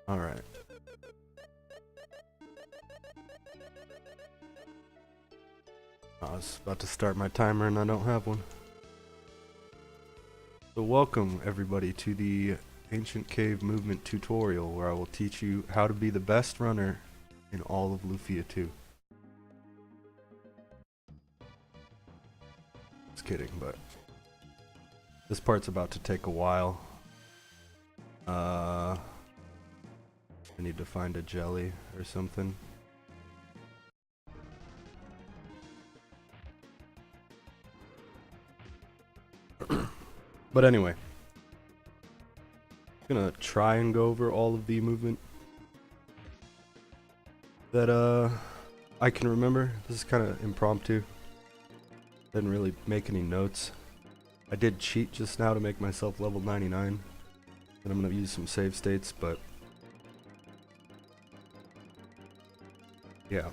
Alright. I was about to start my timer and I don't have one. So welcome everybody to the Ancient Cave Movement tutorial where I will teach you how to be the best runner in all of Lufia II. Just kidding, but this part's about to take a while. I need to find a jelly or something. But anyway, I'm gonna try and go over all of the movement that I can remember. This is kind of impromptu. Didn't really make any notes. I did cheat just now to make myself level 99, and I'm gonna use some save states, but yeah.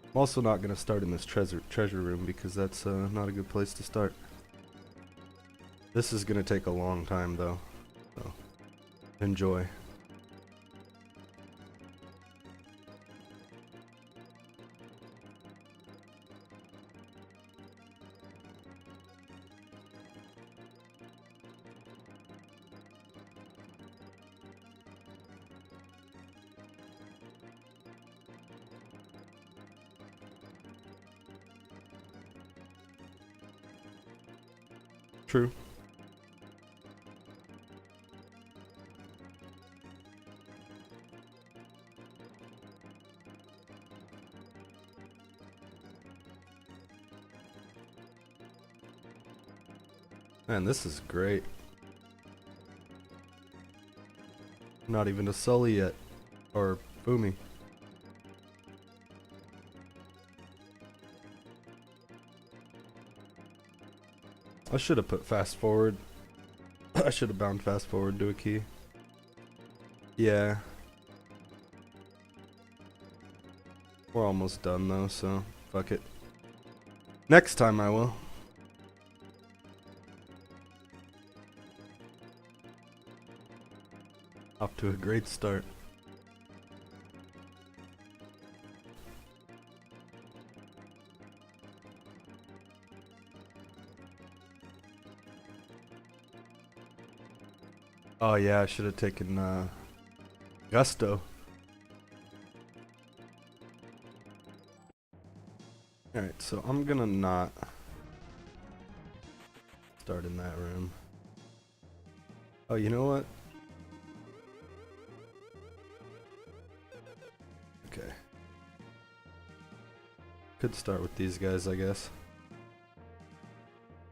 I'm also not gonna start in this treasure room because that's not a good place to start. This is gonna take a long time though, so enjoy. True. Man, this is great. Not even a Sully yet. Or Boomy. I should have put fast forward. I should have bound fast forward to a key. Yeah. We're almost done though, so fuck it. Next time I will. Off to a great start. Oh yeah, I should have taken Gusto. Alright, so I'm gonna not start in that room. Oh, you know what? Okay. Could start with these guys, I guess.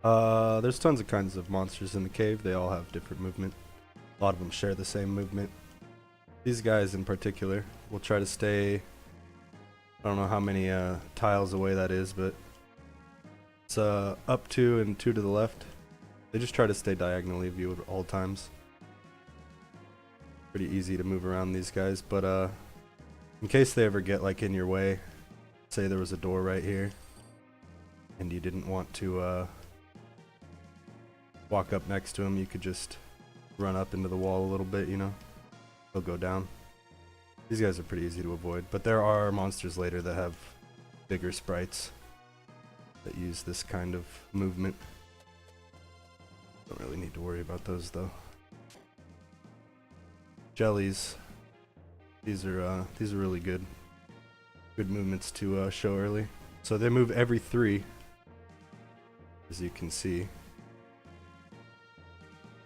There's tons of kinds of monsters in the cave. They all have different movement. A lot of them share the same movement. These guys in particular will try to stay, I don't know how many tiles away that is, but it's up 2 and 2 to the left. They just try to stay diagonally viewed at all times. Pretty easy to move around these guys, but in case they ever get like in your way, say there was a door right here and you didn't want to walk up next to them, you could just run up into the wall a little bit, you know. They'll go down. These guys are pretty easy to avoid, but there are monsters later that have bigger sprites that use this kind of movement. Don't really need to worry about those though. Jellies. These are really good movements to show early. So they move every 3, as you can see.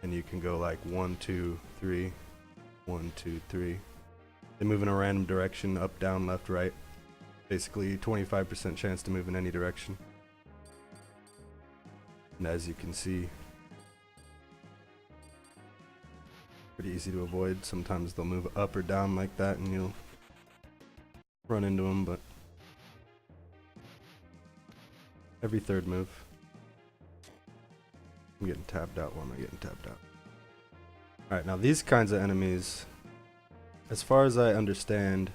And you can go like 1, 2, 3, 1, 2, 3. They move in a random direction, up, down, left, right. Basically 25% chance to move in any direction. And as you can see, pretty easy to avoid. Sometimes they'll move up or down like that and you'll run into them, but every 3rd move. I'm getting tapped out. Why am I getting tapped out? Alright, now these kinds of enemies, as far as I understand,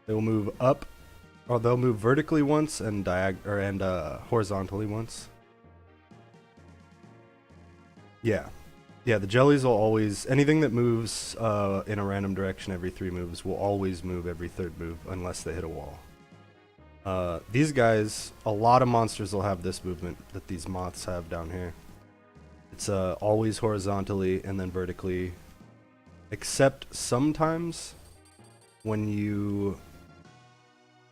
they will move up, or they'll move vertically once and horizontally once. Yeah. Yeah, the jellies will always, anything that moves in a random direction every 3 moves will always move every 3rd move unless they hit a wall. These guys, a lot of monsters will have this movement that these moths have down here. It's always horizontally and then vertically, except sometimes when you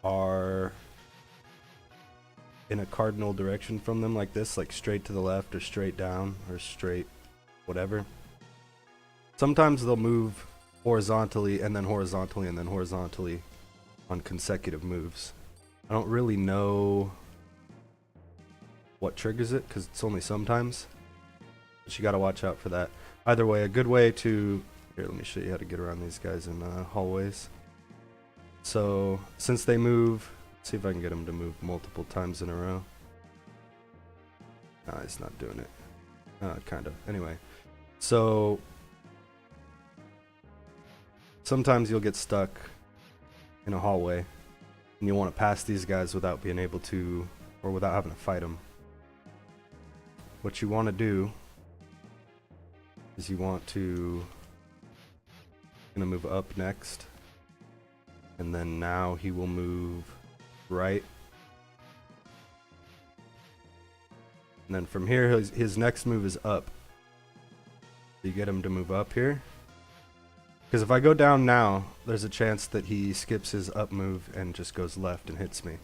are in a cardinal direction from them like this, like straight to the left or straight down or straight whatever. Sometimes they'll move horizontally and then horizontally and then horizontally on consecutive moves. I don't really know what triggers it because it's only sometimes, but you gotta watch out for that. Either way, a good way to, here, let me show you how to get around these guys in hallways. So since they move, see if I can get him to move multiple times in a row. Nah, he's not doing it. Kind of. Anyway, so sometimes you'll get stuck in a hallway and you want to pass these guys without being able to, or without having to fight them. What you want to do is you want to, gonna move up next, and then now he will move right, and then from here his next move is up. You get him to move up here, because if I go down now, there's a chance that he skips his up move and just goes left and hits me.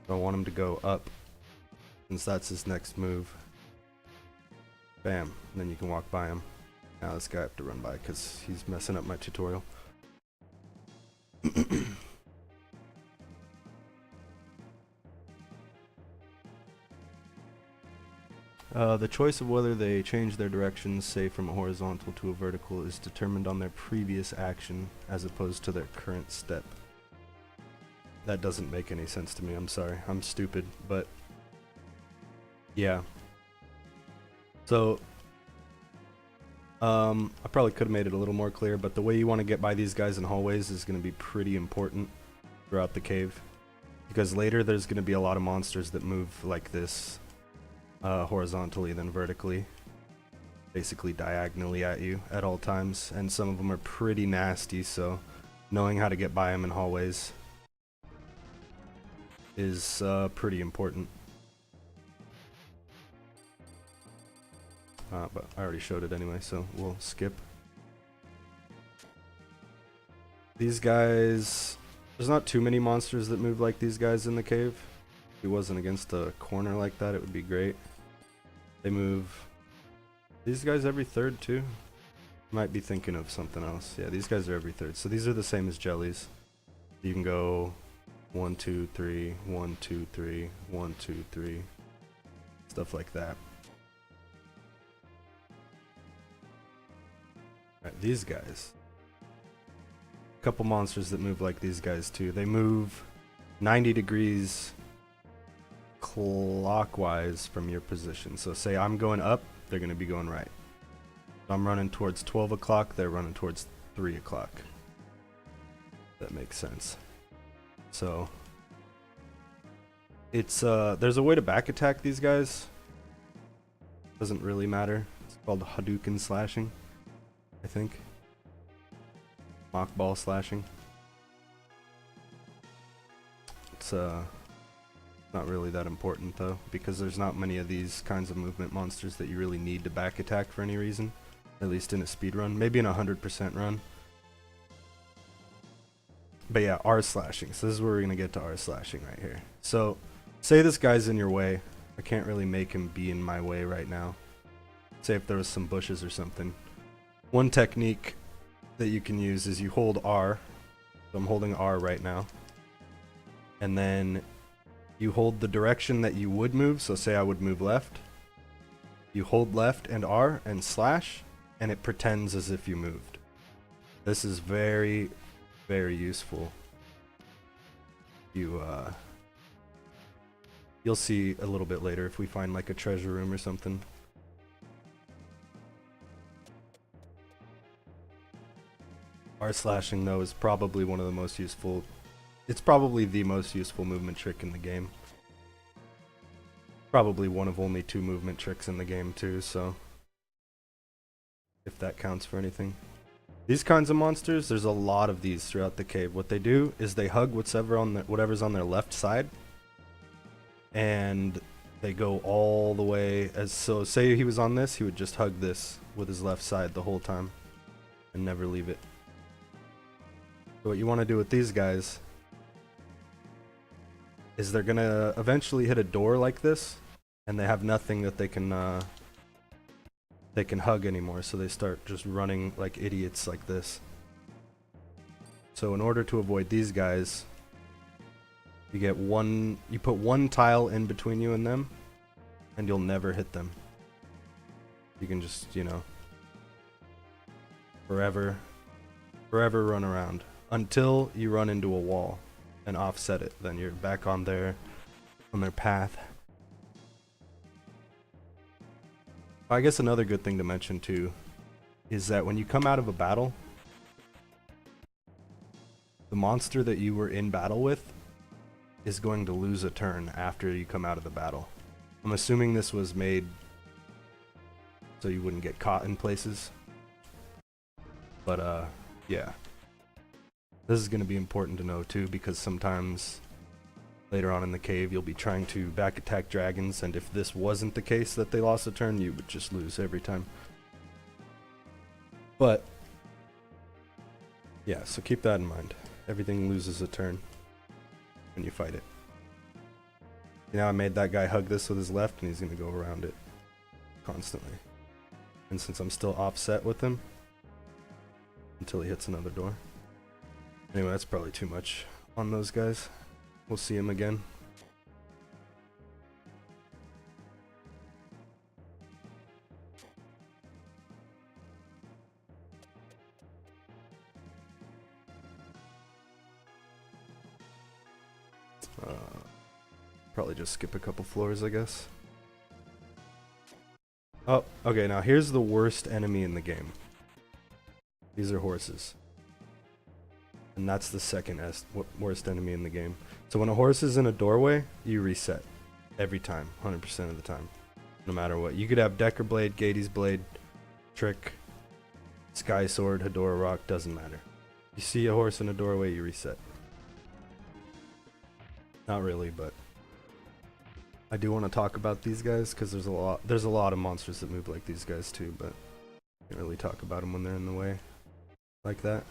So I want him to go up, since that's his next move. Bam, and then you can walk by him. Now this guy I have to run by because he's messing up my tutorial. The choice of whether they change their directions, say from a horizontal to a vertical, is determined on their previous action as opposed to their current step. That doesn't make any sense to me, I'm sorry. I'm stupid, but yeah. So, I probably could have made it a little more clear, but the way you want to get by these guys in hallways is going to be pretty important throughout the cave. Because later there's going to be a lot of monsters that move like this. Horizontally then vertically, basically diagonally at you at all times, and some of them are pretty nasty, so knowing how to get by them in hallways is pretty important. But I already showed it anyway, so we'll skip. These guys, there's not too many monsters that move like these guys in the cave. If he wasn't against a corner like that, it would be great. They move these guys every 3rd too. Might be thinking of something else. Yeah, these guys are every 3rd. So these are the same as jellies. You can go 1, 2, 3, 1, 2, 3, 1, 2, 3, stuff like that. Alright, these guys. A couple monsters that move like these guys too. They move 90 degrees clockwise from your position. So say I'm going up, they're going to be going right. If I'm running towards 12 o'clock, they're running towards 3 o'clock. That makes sense. So it's there's a way to back attack these guys. Doesn't really matter. It's called Hadouken slashing, I think. Mock ball slashing. It's not really that important though, because there's not many of these kinds of movement monsters that you really need to back attack for any reason, at least in a speedrun, maybe in a 100% run. But yeah, R slashing. So this is where we're gonna get to R slashing right here. So say this guy's in your way. I can't really make him be in my way right now. Say if there was some bushes or something. One technique that you can use is you hold R. So I'm holding R right now. And then you hold the direction that you would move, so say I would move left. You hold left and R and slash, and it pretends as if you moved. This is very, very useful. You'll see a little bit later if we find like a treasure room or something. R slashing though is probably one of the most useful. It's probably the most useful movement trick in the game. Probably one of only 2 movement tricks in the game too, so if that counts for anything. These kinds of monsters, there's a lot of these throughout the cave. What they do is they hug whatever's on their left side, and they go all the way so say he was on this, he would just hug this with his left side the whole time and never leave it. So what you want to do with these guys is they're gonna eventually hit a door like this, and they have nothing that they can hug anymore, so they start just running like idiots like this. So in order to avoid these guys, you put one tile in between you and them, and you'll never hit them. You can just, you know, forever run around until you run into a wall and offset it. Then you're back on their path. I guess another good thing to mention too is that when you come out of a battle, the monster that you were in battle with is going to lose a turn after you come out of the battle. I'm assuming this was made so you wouldn't get caught in places. But yeah. This is going to be important to know too, because sometimes later on in the cave you'll be trying to back attack dragons, and if this wasn't the case that they lost a turn, you would just lose every time. But yeah, so keep that in mind. Everything loses a turn when you fight it. Now I made that guy hug this with his left, and he's going to go around it constantly. And since I'm still offset with him until he hits another door. Anyway, that's probably too much on those guys. We'll see him again. Probably just skip a couple floors, I guess. Oh, okay, now here's the worst enemy in the game. These are horses. And that's the second worst enemy in the game. So when a horse is in a doorway, you reset. Every time, 100% of the time. No matter what. You could have Decker Blade, Gady's Blade, Trick, Sky Sword, Hedora Rock, doesn't matter. You see a horse in a doorway, you reset. Not really, but I do want to talk about these guys because there's a lot of monsters that move like these guys too, but can't really talk about them when they're in the way like that.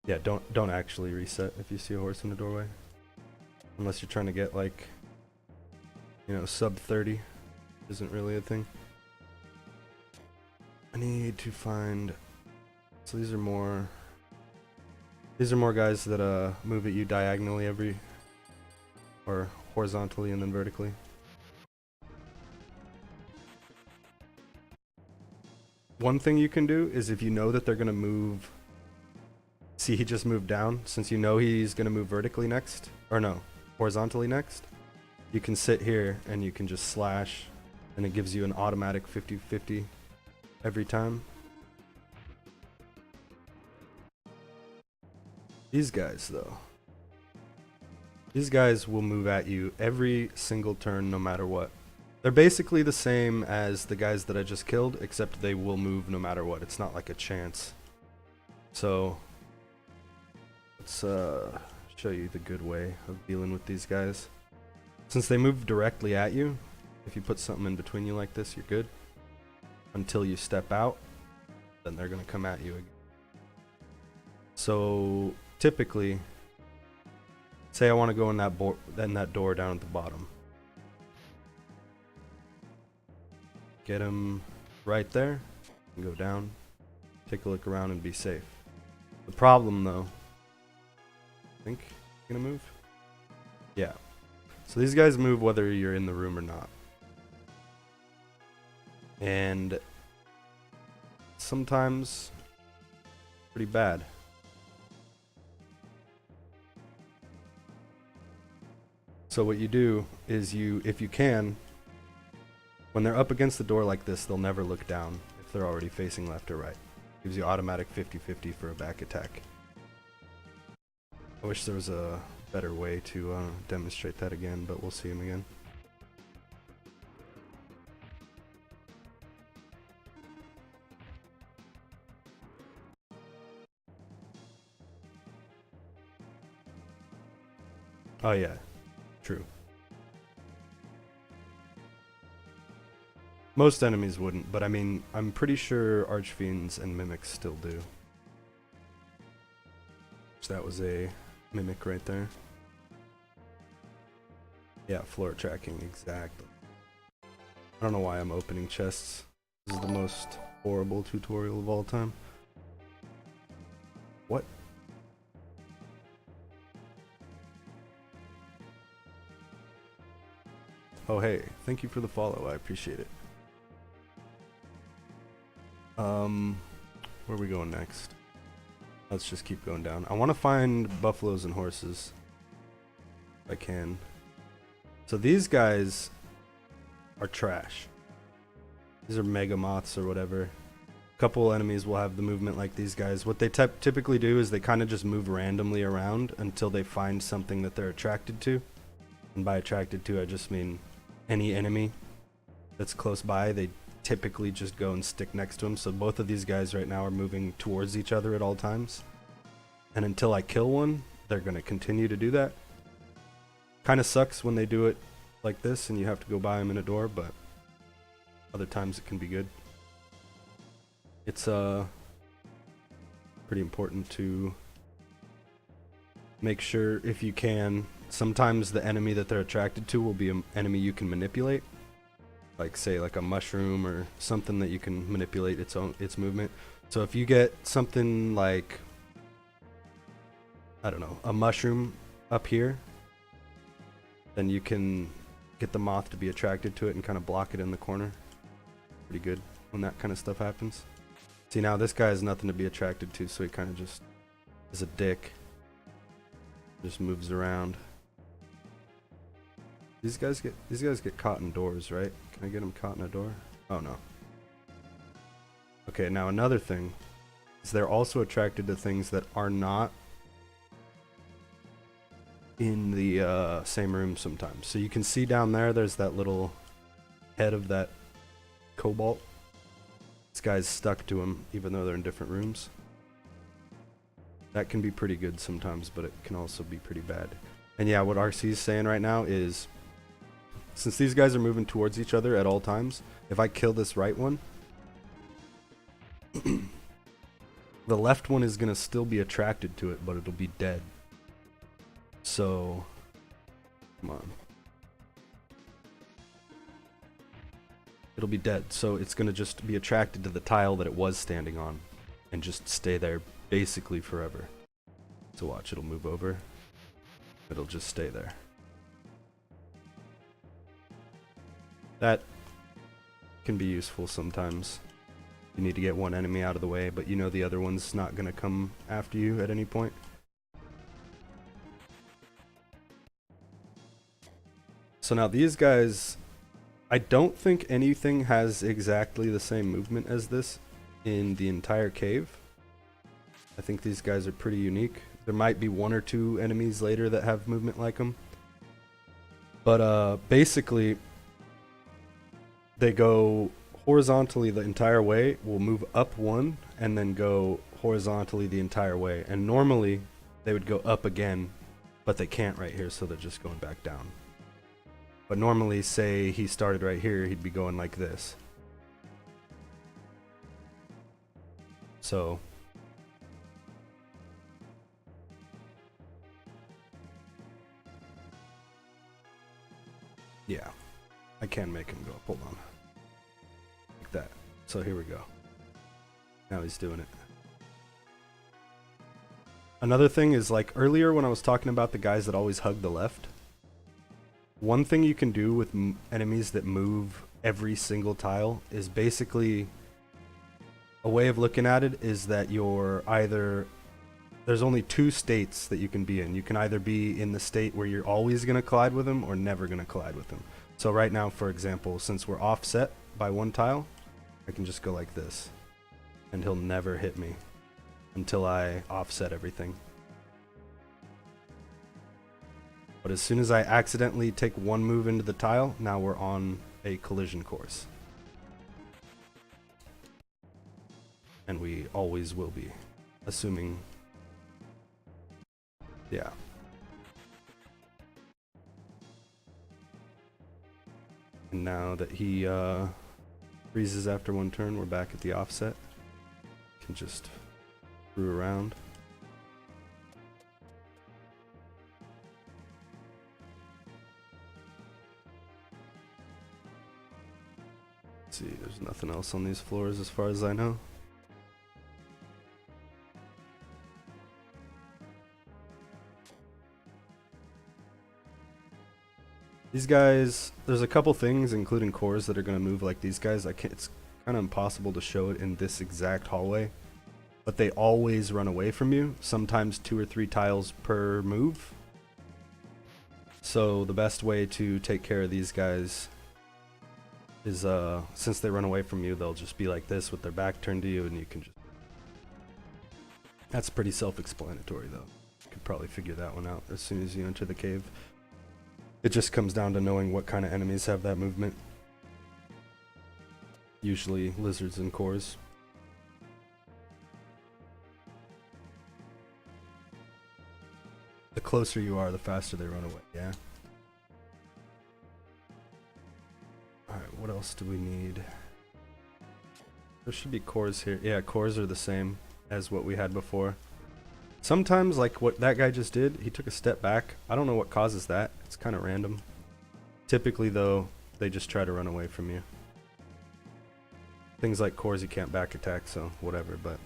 Yeah, don't actually reset if you see a horse in the doorway, unless you're trying to get like, you know, sub 30. Isn't really a thing. I need to find. So these are more guys that move at you diagonally or horizontally and then vertically. One thing you can do is if you know that they're gonna move. See, he just moved down. Since you know he's gonna move vertically next, or no, horizontally next, you can sit here and you can just slash, and it gives you an automatic 50-50 every time. These guys, though. These guys will move at you every single turn, no matter what. They're basically the same as the guys that I just killed, except they will move no matter what. It's not like a chance. So, let's show you the good way of dealing with these guys. Since they move directly at you, if you put something in between you like this, you're good. Until you step out, then they're going to come at you again. So typically, say I want to go in that door down at the bottom. Get him right there, and go down, take a look around and be safe. The problem though, I think you're gonna move? Yeah. So these guys move whether you're in the room or not. And sometimes pretty bad. So what you do is if you can, when they're up against the door like this, they'll never look down if they're already facing left or right. Gives you automatic 50-50 for a back attack. I wish there was a better way to demonstrate that again, but we'll see him again. Oh yeah, true. Most enemies wouldn't, but I mean, I'm pretty sure Archfiends and Mimics still do. So that was a Mimic right there. Yeah, floor tracking, exactly. I don't know why I'm opening chests. This is the most horrible tutorial of all time. What? Oh hey, thank you for the follow, I appreciate it. Where are we going next? Let's just keep going down. I want to find buffaloes and horses. If I can. So these guys are trash. These are mega moths or whatever. A couple enemies will have the movement like these guys. What they typically do is they kind of just move randomly around until they find something that they're attracted to. And by attracted to, I just mean any enemy that's close by, they typically just go and stick next to them. So both of these guys right now are moving towards each other at all times. And until I kill one, they're going to continue to do that. Kind of sucks when they do it like this and you have to go by them in a door, but other times it can be good. It's pretty important to make sure, if you can, sometimes the enemy that they're attracted to will be an enemy you can manipulate. Like say like a mushroom or something that you can manipulate its movement. So if you get something like, I don't know, a mushroom up here, then you can get the moth to be attracted to it and kind of block it in the corner. Pretty good when that kind of stuff happens. See, now this guy has nothing to be attracted to, so he kind of just is a dick. Just moves around. These guys get caught in doors, right? Can I get them caught in a door? Oh no. Okay, now another thing is they're also attracted to things that are not in the same room sometimes. So you can see down there's that little head of that cobalt. This guy's stuck to him even though they're in different rooms. That can be pretty good sometimes, but it can also be pretty bad. And yeah, what RC is saying right now is, since these guys are moving towards each other at all times, if I kill this right one, the left one is going to still be attracted to it, but it'll be dead. So, come on. It'll be dead, so it's going to just be attracted to the tile that it was standing on and just stay there basically forever. So watch, it'll move over. It'll just stay there. That can be useful sometimes. You need to get one enemy out of the way, but you know the other one's not going to come after you at any point. So now these guys, I don't think anything has exactly the same movement as this in the entire cave. I think these guys are pretty unique. There might be one or two enemies later that have movement like them. But basically, they go horizontally the entire way, will move up one, and then go horizontally the entire way. And normally, they would go up again, but they can't right here, so they're just going back down. But normally, say he started right here, he'd be going like this. So yeah, I can make him go. Hold on. Like that. So here we go. Now he's doing it. Another thing is, like earlier when I was talking about the guys that always hug the left, one thing you can do with enemies that move every single tile is basically, a way of looking at it is that you're either, there's only two states that you can be in. You can either be in the state where you're always going to collide with them or never going to collide with them. So right now, for example, since we're offset by one tile, I can just go like this and he'll never hit me until I offset everything. But as soon as I accidentally take one move into the tile, now we're on a collision course. And we always will be, assuming, yeah. And now that he freezes after one turn, we're back at the offset. Can just brew around. Let's see, there's nothing else on these floors as far as I know. These guys, there's a couple things, including cores, that are going to move like these guys. It's kind of impossible to show it in this exact hallway, but they always run away from you, sometimes 2 or 3 tiles per move. So the best way to take care of these guys is, since they run away from you, they'll just be like this with their back turned to you, and you can just... That's pretty self-explanatory, though. You could probably figure that one out as soon as you enter the cave. It just comes down to knowing what kind of enemies have that movement. Usually lizards and cores. The closer you are, the faster they run away, yeah? Alright, what else do we need? There should be cores here. Yeah, cores are the same as what we had before. Sometimes, like what that guy just did, he took a step back. I don't know what causes that. It's kind of random. Typically, though, they just try to run away from you. Things like cores you can't back attack, so whatever, but...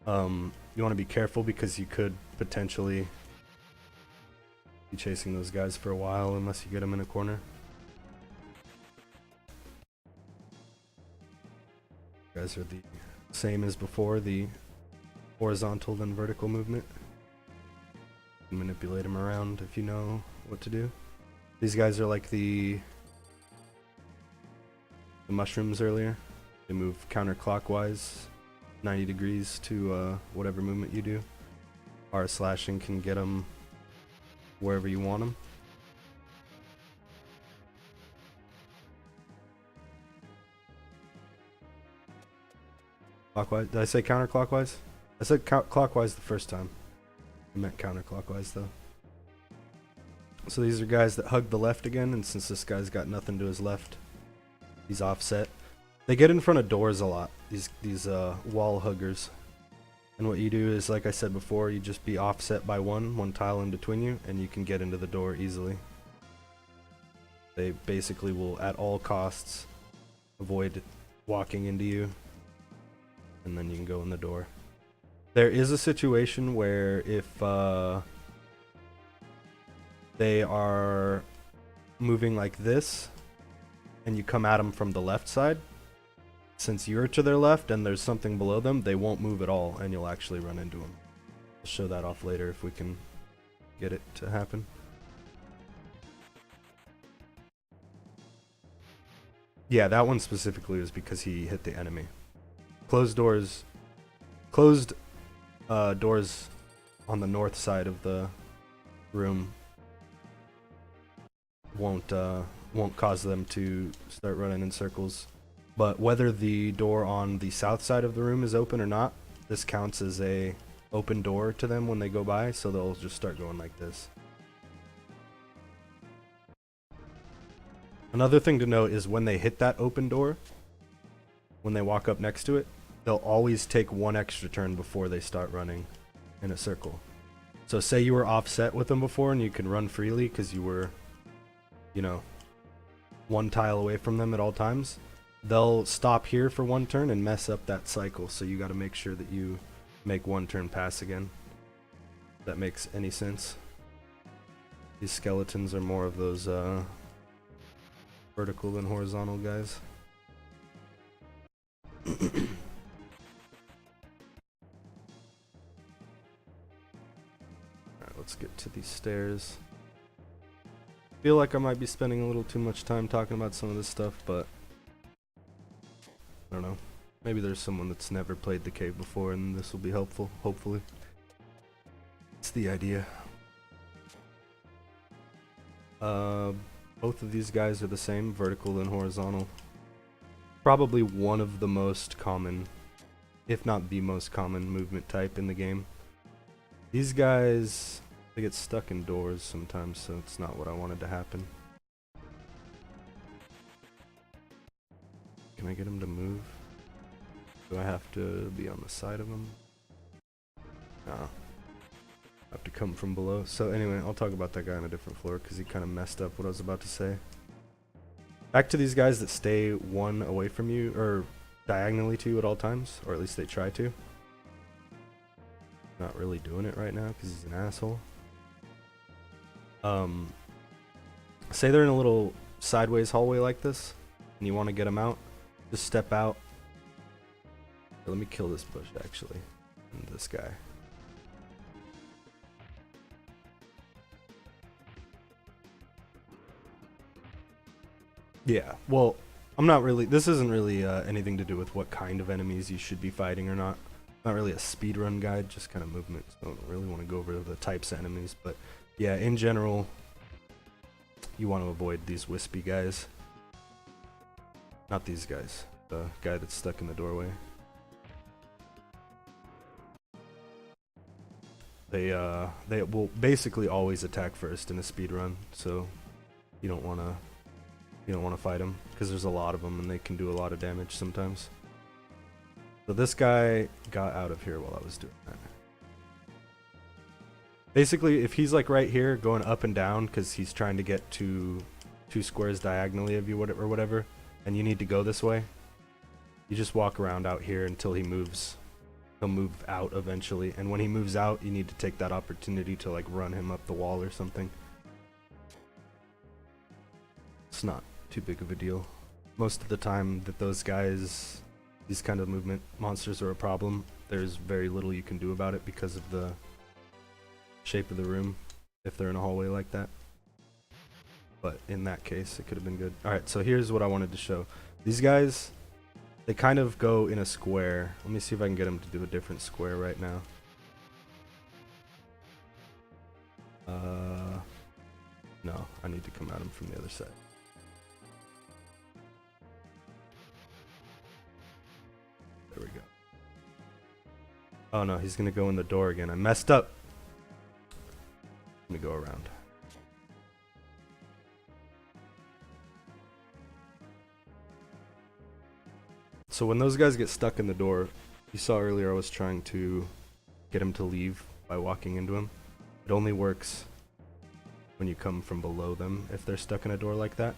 you want to be careful because you could potentially be chasing those guys for a while unless you get them in a corner. You guys are the same as before, the horizontal then vertical movement. You can manipulate them around if you know what to do. These guys are like the mushrooms earlier. They move counterclockwise 90 degrees to whatever movement you do. R slashing can get them wherever you want them. Clockwise? Did I say counterclockwise? I said clockwise the first time. I meant counterclockwise though. So these are guys that hug the left again, and since this guy's got nothing to his left, he's offset. They get in front of doors a lot, these wall huggers. And what you do is, like I said before, you just be offset by one tile in between you, and you can get into the door easily. They basically will, at all costs, avoid walking into you, and then you can go in the door. There is a situation where if they are moving like this, and you come at them from the left side, since you're to their left and there's something below them, they won't move at all, and you'll actually run into them. I'll show that off later if we can get it to happen. Yeah, that one specifically was because he hit the enemy. Closed doors on the north side of the room won't cause them to start running in circles. But whether the door on the south side of the room is open or not, this counts as a open door to them when they go by, so they'll just start going like this. Another thing to note is when they hit that open door, when they walk up next to it, they'll always take one extra turn before they start running in a circle. So say you were offset with them before and you can run freely because you were, you know, one tile away from them at all times. They'll stop here for one turn and mess up that cycle, so you got to make sure that you make one turn pass again. If that makes any sense. These skeletons are more of those vertical than horizontal guys. Alright, let's get to these stairs. Feel like I might be spending a little too much time talking about some of this stuff, but I don't know. Maybe there's someone that's never played the cave before and this will be helpful, hopefully. It's the idea. Both of these guys are the same, vertical and horizontal. Probably one of the most common, if not the most common, movement type in the game. These guys, they get stuck in doors sometimes, so it's not what I wanted to happen. Can I get him to move? Do I have to be on the side of him? No. I have to come from below. So anyway, I'll talk about that guy on a different floor because he kind of messed up what I was about to say. Back to these guys that stay one away from you, or diagonally to you at all times, or at least they try to. Not really doing it right now because he's an asshole. Say they're in a little sideways hallway like this, and you want to get them out, just step out. Let me kill this bush actually, and this guy. Yeah, well, I'm not really, this isn't really anything to do with what kind of enemies you should be fighting or not. Not really a speedrun guide, just kind of movement. So I don't really want to go over the types of enemies, but yeah, in general, you want to avoid these wispy guys. Not these guys, the guy that's stuck in the doorway. They will basically always attack first in a speedrun, so you don't want to fight them because there's a lot of them and they can do a lot of damage sometimes. So this guy got out of here while I was doing that. Basically, if he's like right here going up and down because he's trying to get to 2 squares diagonally of you or whatever, and you need to go this way, you just walk around out here until he moves. He'll move out eventually, and when he moves out, you need to take that opportunity to like run him up the wall or something. It's not too big of a deal. Most of the time that those guys, these kind of movement monsters are a problem, there's very little you can do about it because of the shape of the room if they're in a hallway like that. But in that case, it could have been good. Alright, so here's what I wanted to show. These guys, they kind of go in a square. Let me see if I can get them to do a different square right now. No, I need to come at him from the other side. There we go. Oh no, he's gonna go in the door again. I messed up. Let me go around. So when those guys get stuck in the door, you saw earlier I was trying to get him to leave by walking into him. It only works when you come from below them if they're stuck in a door like that.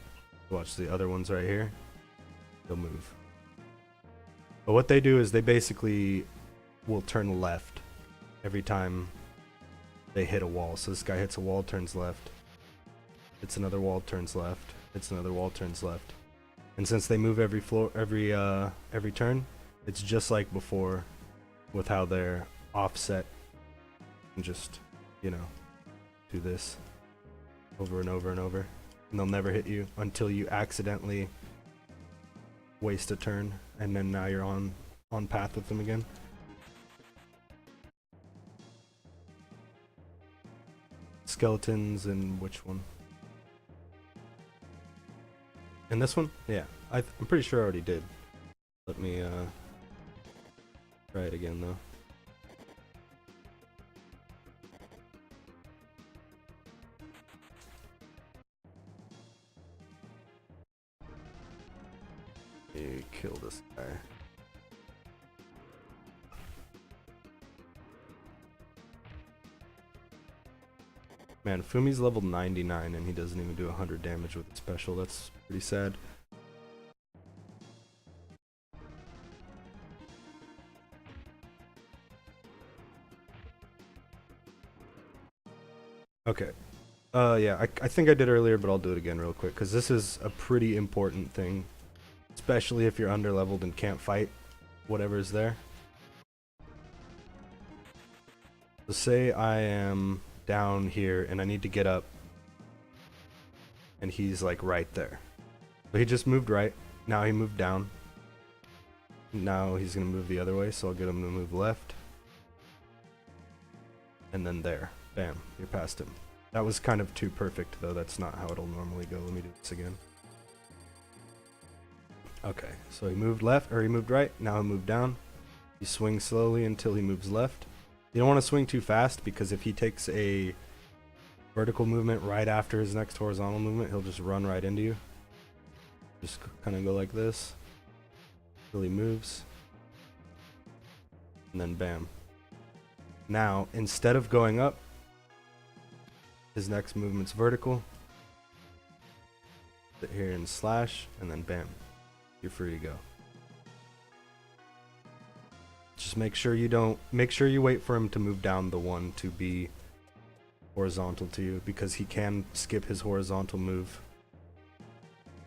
Watch the other ones right here. They'll move. But what they do is they basically will turn left every time they hit a wall. So this guy hits a wall, turns left. Hits another wall, turns left. Hits another wall, turns left. And since they move every floor, every turn, it's just like before, with how they're offset. And just, you know, do this over and over and over, and they'll never hit you until you accidentally waste a turn, and then now you're on path with them again. Skeletons in which one? In this one? Yeah, I'm pretty sure I already did. Let me try it again though. You kill this guy. Man, Fumi's level 99 and he doesn't even do 100 damage with the special. That's pretty sad. Okay. Yeah, I think I did earlier, but I'll do it again real quick, because this is a pretty important thing. Especially if you're underleveled and can't fight whatever's there. So say I am down here and I need to get up, and he's like right there. So he just moved right. Now he moved down. Now he's gonna move the other way, so I'll get him to move left. And then there. Bam. You're past him. That was kind of too perfect though. That's not how it'll normally go. Let me do this again. Okay, so he moved left, or he moved right, now he moved down. You swing slowly until he moves left. You don't want to swing too fast, because if he takes a vertical movement right after his next horizontal movement, he'll just run right into you. Just kind of go like this. till he moves. And then bam. Now, instead of going up, his next movement's vertical. Sit here and slash, and then bam. You're free to go. Just make sure you wait for him to move down the one to be horizontal to you, because he can skip his horizontal move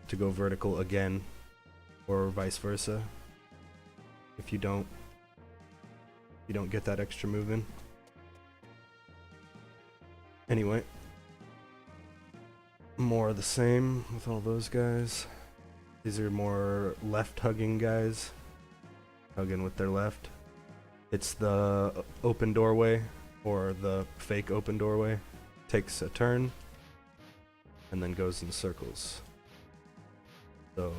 to go vertical again, or vice versa. If you don't get that extra move in. Anyway, more of the same with all those guys. These are more left hugging guys, hugging with their left. It's the open doorway, or the fake open doorway. Takes a turn and then goes in circles. So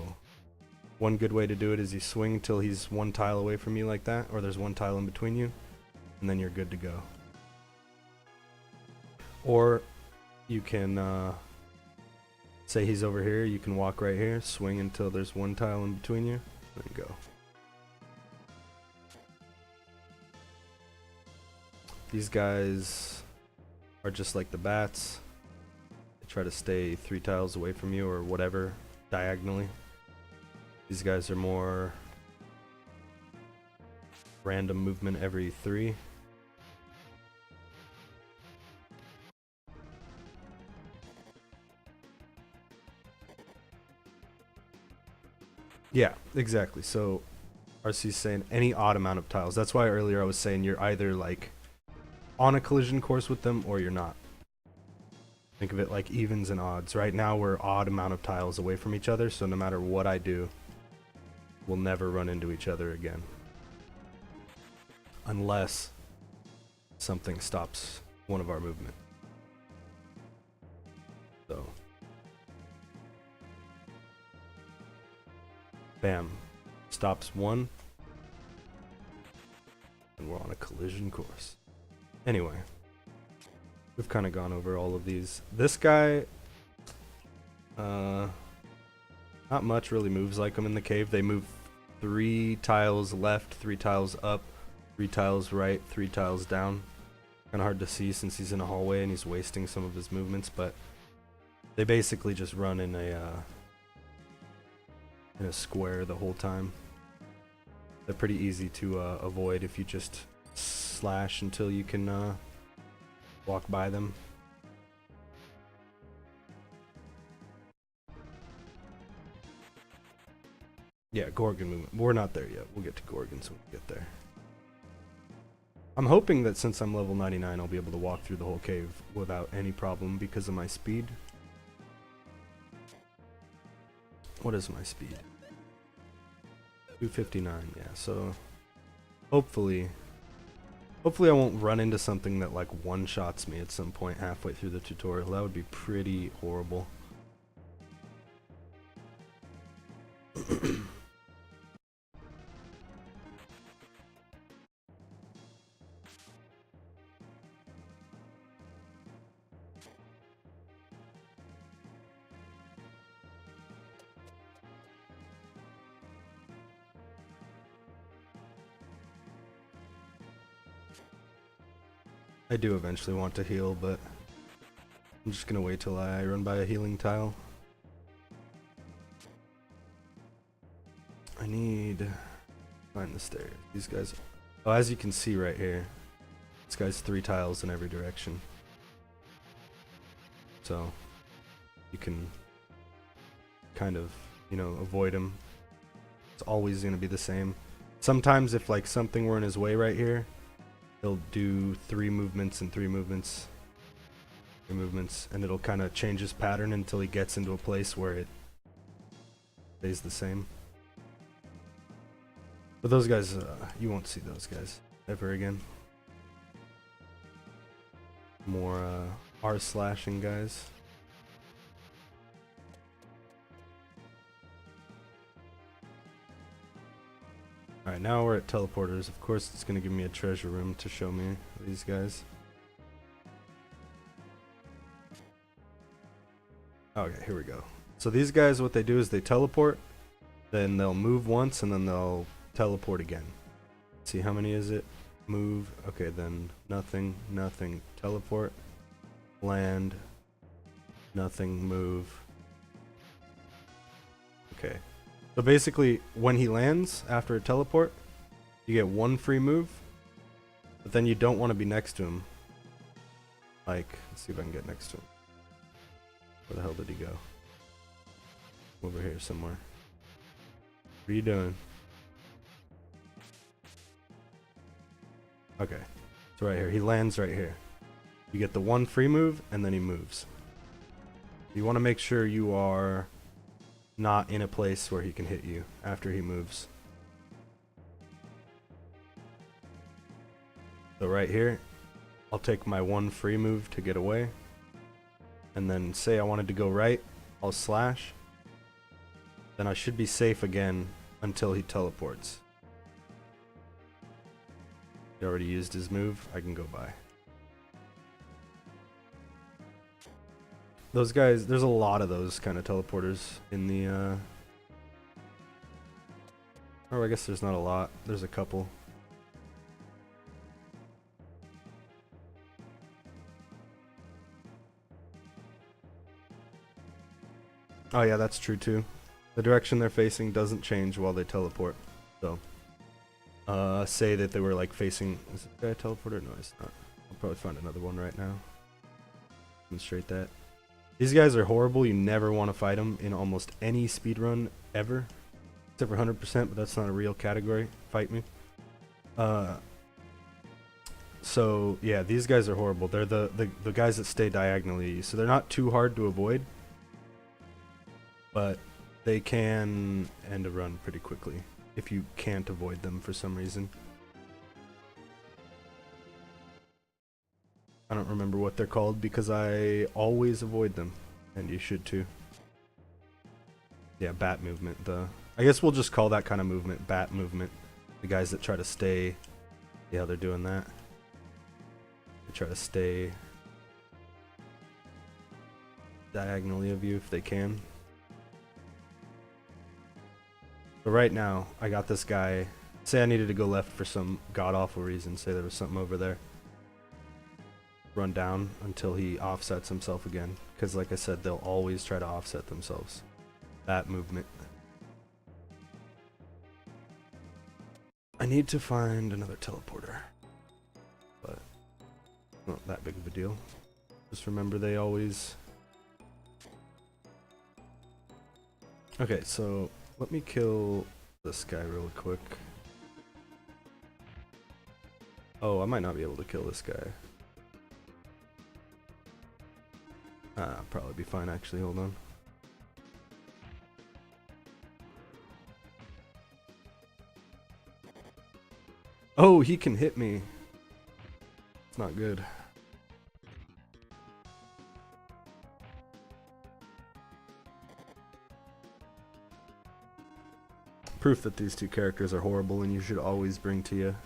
one good way to do it is you swing until he's one tile away from you like that, or there's one tile in between you, and then you're good to go. Or you can say he's over here, you can walk right here, swing until there's one tile in between you, and then go. These guys are just like the bats. They try to stay 3 tiles away from you, or whatever, diagonally. These guys are more random movement every 3. Yeah, exactly. So RC's saying any odd amount of tiles. That's why earlier I was saying you're either like on a collision course with them or you're not. Think of it like evens and odds. Right now we're odd amount of tiles away from each other, so no matter what I do, we'll never run into each other again. Unless something stops one of our movement. So bam. Stops one. And we're on a collision course. Anyway. We've kind of gone over all of these. This guy, not much really moves like him in the cave. They move 3 tiles left, 3 tiles up, 3 tiles right, 3 tiles down. Kind of hard to see since he's in a hallway and he's wasting some of his movements, but they basically just run in a square the whole time. They're pretty easy to avoid if you just slash until you can walk by them. Yeah, Gorgon movement. We're not there yet. We'll get to Gorgons when we get there. I'm hoping that since I'm level 99, I'll be able to walk through the whole cave without any problem because of my speed. What is my speed? 259, yeah, so hopefully I won't run into something that like one-shots me at some point halfway through the tutorial. That would be pretty horrible. I do eventually want to heal, but I'm just gonna wait till I run by a healing tile. I need to find the stairs. These guys, oh, as you can see right here, this guy's 3 tiles in every direction. So you can kind of, you know, avoid him. It's always gonna be the same. Sometimes if like something were in his way right here, he'll do 3 movements and 3 movements, 3 movements, and it'll kind of change his pattern until he gets into a place where it stays the same. But those guys, you won't see those guys ever again. More R-slashing guys. Alright, now we're at teleporters. Of course, it's going to give me a treasure room to show me these guys. Okay, here we go. So these guys, what they do is they teleport, Then they'll move once and then they'll teleport again. See, how many is it? Move. Okay, then nothing, nothing, teleport, land, nothing, move. Okay. So basically, when he lands after a teleport, you get one free move, but then you don't want to be next to him. Like, let's see if I can get next to him. Where the hell did he go? Over here somewhere. What are you doing? Okay. So right here. He lands right here. You get the one free move, and then he moves. You want to make sure you are not in a place where he can hit you after he moves. So right here, I'll take my one free move to get away. And then say I wanted to go right, I'll slash. Then I should be safe again until he teleports. He already used his move, I can go by. Those guys, there's a lot of those kind of teleporters in the oh, I guess there's not a lot. There's a couple. Oh yeah, that's true too. The direction they're facing doesn't change while they teleport. So, say that they were like facing. Is this guy a teleporter? No, it's not. I'll probably find another one right now. Demonstrate that. These guys are horrible. You never want to fight them in almost any speedrun ever, except for 100%. But that's not a real category. Fight me. So yeah, these guys are horrible. They're the guys that stay diagonally. So they're not too hard to avoid, but they can end a run pretty quickly if you can't avoid them for some reason. I don't remember what they're called because I always avoid them, and you should too. Yeah, bat movement. I guess we'll just call that kind of movement bat movement. The guys that try to stay, yeah, they're doing that. They try to stay diagonally of you if they can. But right now, I got this guy. Say I needed to go left for some god-awful reason. Say there was something over there. Run down until he offsets himself again. Because like I said, they'll always try to offset themselves. That movement. I need to find another teleporter. But not that big of a deal. Just remember they always... Okay, so... let me kill this guy real quick. Oh, I might not be able to kill this guy. Probably be fine actually, hold on. Oh, he can hit me. It's not good. Proof that these two characters are horrible and you should always bring to you.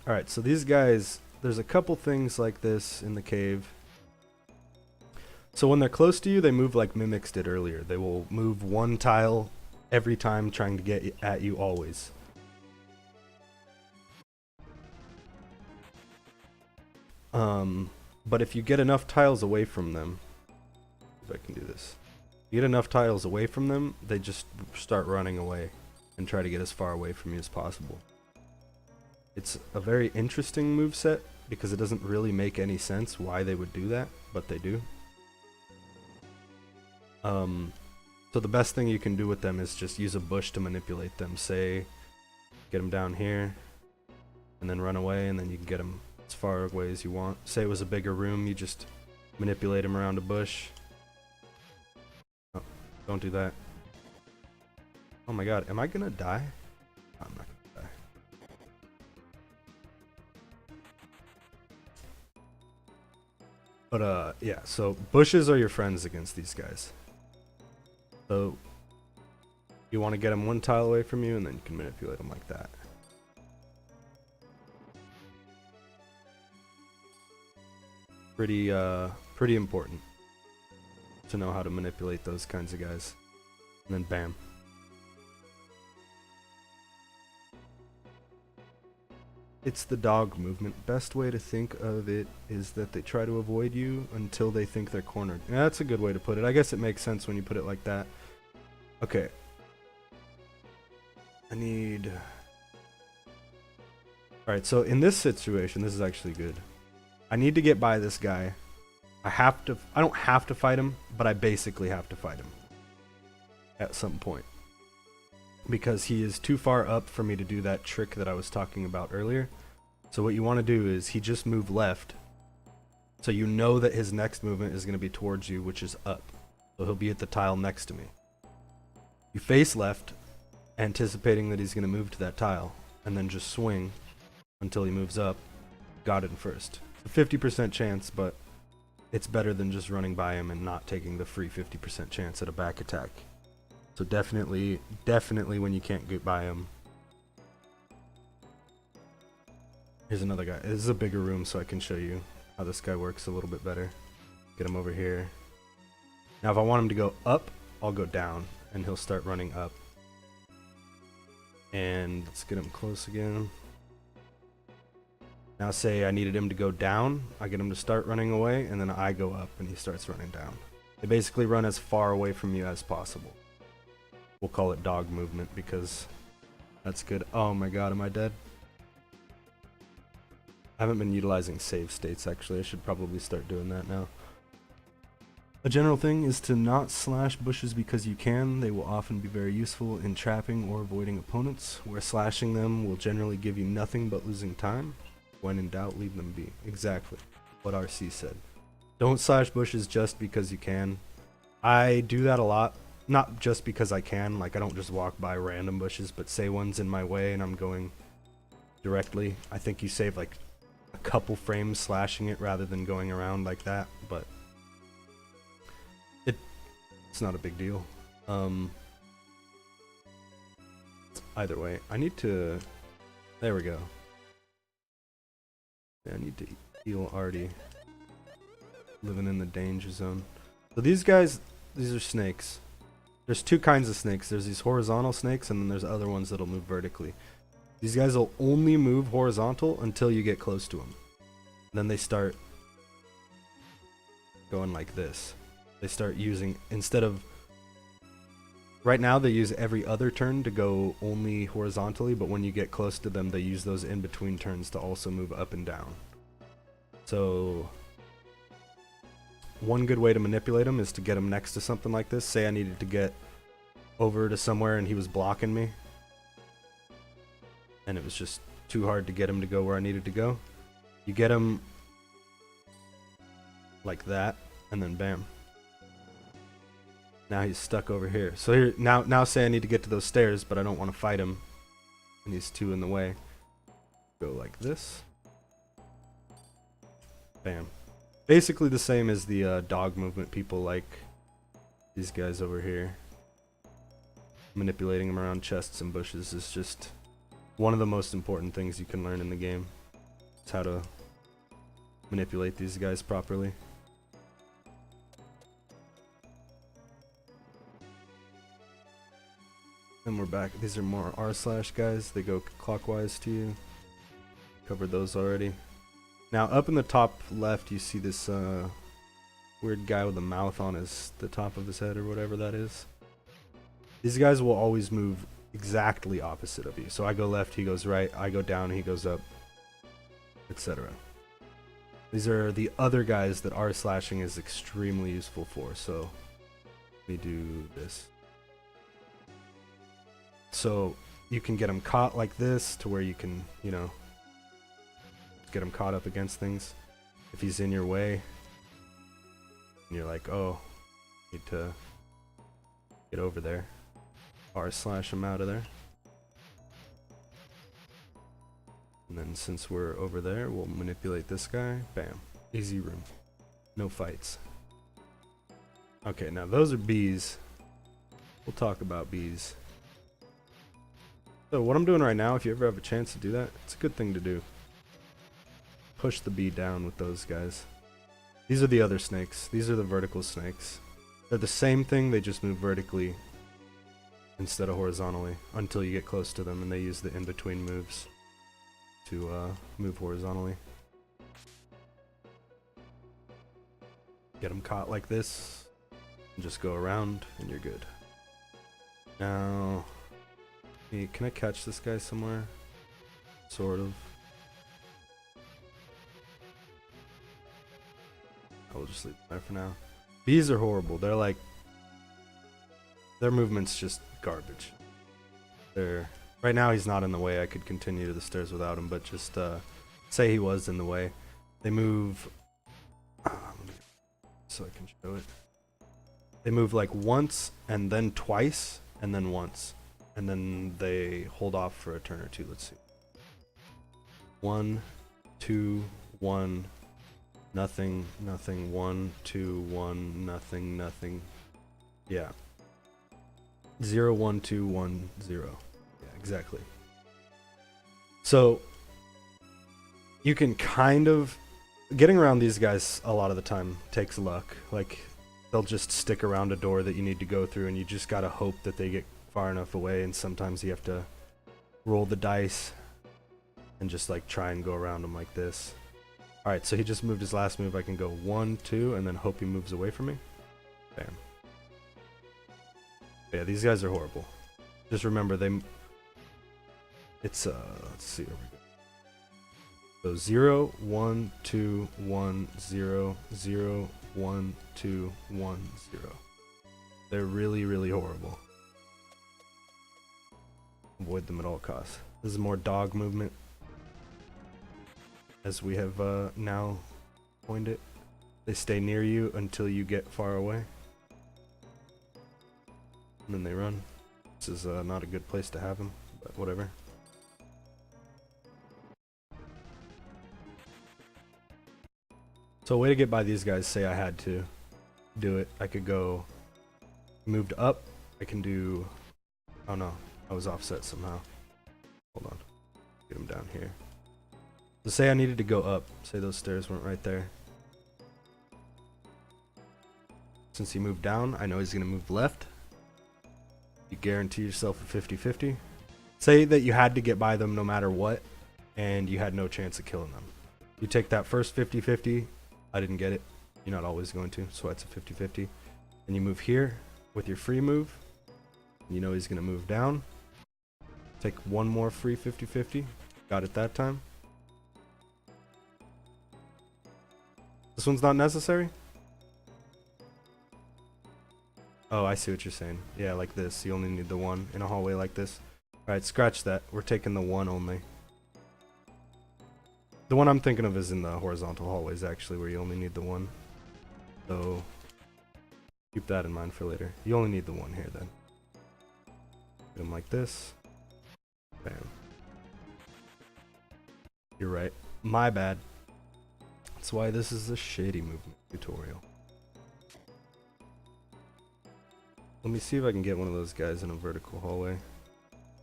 Alright, so these guys, there's a couple things like this in the cave. So when they're close to you, they move like Mimics did earlier. They will move one tile every time trying to get at you always. But if you get enough tiles away from them, if I can do this. You get enough tiles away from them, they just start running away and try to get as far away from you as possible. It's a very interesting moveset because it doesn't really make any sense why they would do that, but they do. So the best thing you can do with them is just use a bush to manipulate them. Say, get them down here, and then run away, and then you can get them as far away as you want. Say it was a bigger room, you just manipulate them around a bush. Oh, don't do that. Oh my god, am I gonna die? I'm not gonna die. But yeah, so bushes are your friends against these guys. So you want to get them one tile away from you, and then you can manipulate them like that. Pretty important to know how to manipulate those kinds of guys. And then bam. It's the dog movement. Best way to think of it is that they try to avoid you until they think they're cornered. Yeah, that's a good way to put it. I guess it makes sense when you put it like that. Okay. I need... Alright, so in this situation, this is actually good. I need to get by this guy. I don't have to fight him, but I basically have to fight him. At some point. Because he is too far up for me to do that trick that I was talking about earlier. So what you want to do is he just moved left. So you know that his next movement is going to be towards you, which is up. So he'll be at the tile next to me. You face left, anticipating that he's going to move to that tile, and then just swing until he moves up. Got it in first. A 50% chance, but it's better than just running by him and not taking the free 50% chance at a back attack. So definitely when you can't get by him. Here's another guy. This is a bigger room, so I can show you how this guy works a little bit better. Get him over here. Now if I want him to go up, I'll go down, and he'll start running up. And let's get him close again. Now say I needed him to go down, I get him to start running away, and then I go up, and he starts running down. They basically run as far away from you as possible. We'll call it dog movement because that's good. Oh my god, am I dead? I haven't been utilizing save states actually. I should probably start doing that now. A general thing is to not slash bushes because you can. They will often be very useful in trapping or avoiding opponents, where slashing them will generally give you nothing but losing time. When in doubt, leave them be. Exactly what RC said. Don't slash bushes just because you can. I do that a lot. Not just because I can, like I don't just walk by random bushes, but say one's in my way and I'm going directly. I think you save like a couple frames slashing it rather than going around like that, but it's not a big deal. Either way, I need to... There we go. Yeah, I need to heal Artie. Living in the danger zone. So these guys, these are snakes. There's two kinds of snakes. There's these horizontal snakes, and then there's other ones that'll move vertically. These guys will only move horizontal until you get close to them. Then they start going like this. They start using, instead of... Right now they use every other turn to go only horizontally, but when you get close to them, they use those in-between turns to also move up and down. So... One good way to manipulate him is to get him next to something like this. Say I needed to get over to somewhere and he was blocking me. And it was just too hard to get him to go where I needed to go. You get him like that, and then bam. Now he's stuck over here. So here, now say I need to get to those stairs, but I don't want to fight him. And he's two in the way. Go like this. Bam. Basically the same as the dog movement people like these guys over here. Manipulating them around chests and bushes is just one of the most important things you can learn in the game. It's how to manipulate these guys properly. And we're back. These are more R/ guys. They go clockwise to you. Covered those already. Now up in the top left you see this weird guy with a mouth on the top of his head or whatever that is. These guys will always move exactly opposite of you. So I go left, he goes right, I go down, he goes up, etc. These are the other guys that R slashing is extremely useful for. So let me do this. So you can get them caught like this to where you can, you know, get him caught up against things. If he's in your way and you're like, oh, need to get over there, R slash him out of there. And then since we're over there, we'll manipulate this guy. Bam. Easy room. No fights. Okay, now those are bees. We'll talk about bees. So what I'm doing right now, if you ever have a chance to do that, it's a good thing to do. Push the bee down with those guys. These are the other snakes. These are the vertical snakes. They're the same thing, they just move vertically instead of horizontally until you get close to them, and they use the in-between moves to move horizontally. Get them caught like this, and just go around, and you're good. Now, hey, can I catch this guy somewhere? Sort of. I will just leave it there for now. Bees are horrible. They're like, their movement's just garbage. Right now he's not in the way. I could continue to the stairs without him, but just say he was in the way. They move, so I can show it. They move like once and then twice and then once, and then they hold off for a turn or two. Let's see. 1, 2, 1, nothing, nothing, 1, 2, 1, nothing, nothing. Yeah. 0, 1, 2, 1, 0. Yeah, exactly. So you can kind of getting around these guys a lot of the time takes luck. Like, they'll just stick around a door that you need to go through, and you just gotta hope that they get far enough away, and sometimes you have to roll the dice and just like try and go around them like this. Alright, so he just moved his last move. I can go 1, 2, and then hope he moves away from me. Bam. Yeah, these guys are horrible. Just remember, it's let's see where we go. So 0, 1, 2, 1, 0, 0, 1, 2, 1, 0. They're really, really horrible. Avoid them at all costs. This is more dog movement, as we have now coined it. They stay near you until you get far away, and then they run. This is not a good place to have them, but whatever. So a way to get by these guys, say I had to do it, I could go moved up. I can do, oh no, I was offset somehow. Hold on, get him down here. So say I needed to go up, say those stairs weren't right there. Since he moved down, I know he's gonna move left. You guarantee yourself a 50-50. Say that you had to get by them no matter what, and you had no chance of killing them. You take that first 50-50, I didn't get it. You're not always going to, so that's a 50-50. And you move here with your free move. You know he's gonna move down. Take one more free 50-50. Got it that time. This one's not necessary? Oh, I see what you're saying. Yeah, like this. You only need the one in a hallway like this. Alright, scratch that. We're taking the one only. The one I'm thinking of is in the horizontal hallways, actually, where you only need the one. So keep that in mind for later. You only need the one here, then. Hit him like this. Bam. You're right. My bad. That's why this is a shady movement tutorial. Let me see if I can get one of those guys in a vertical hallway.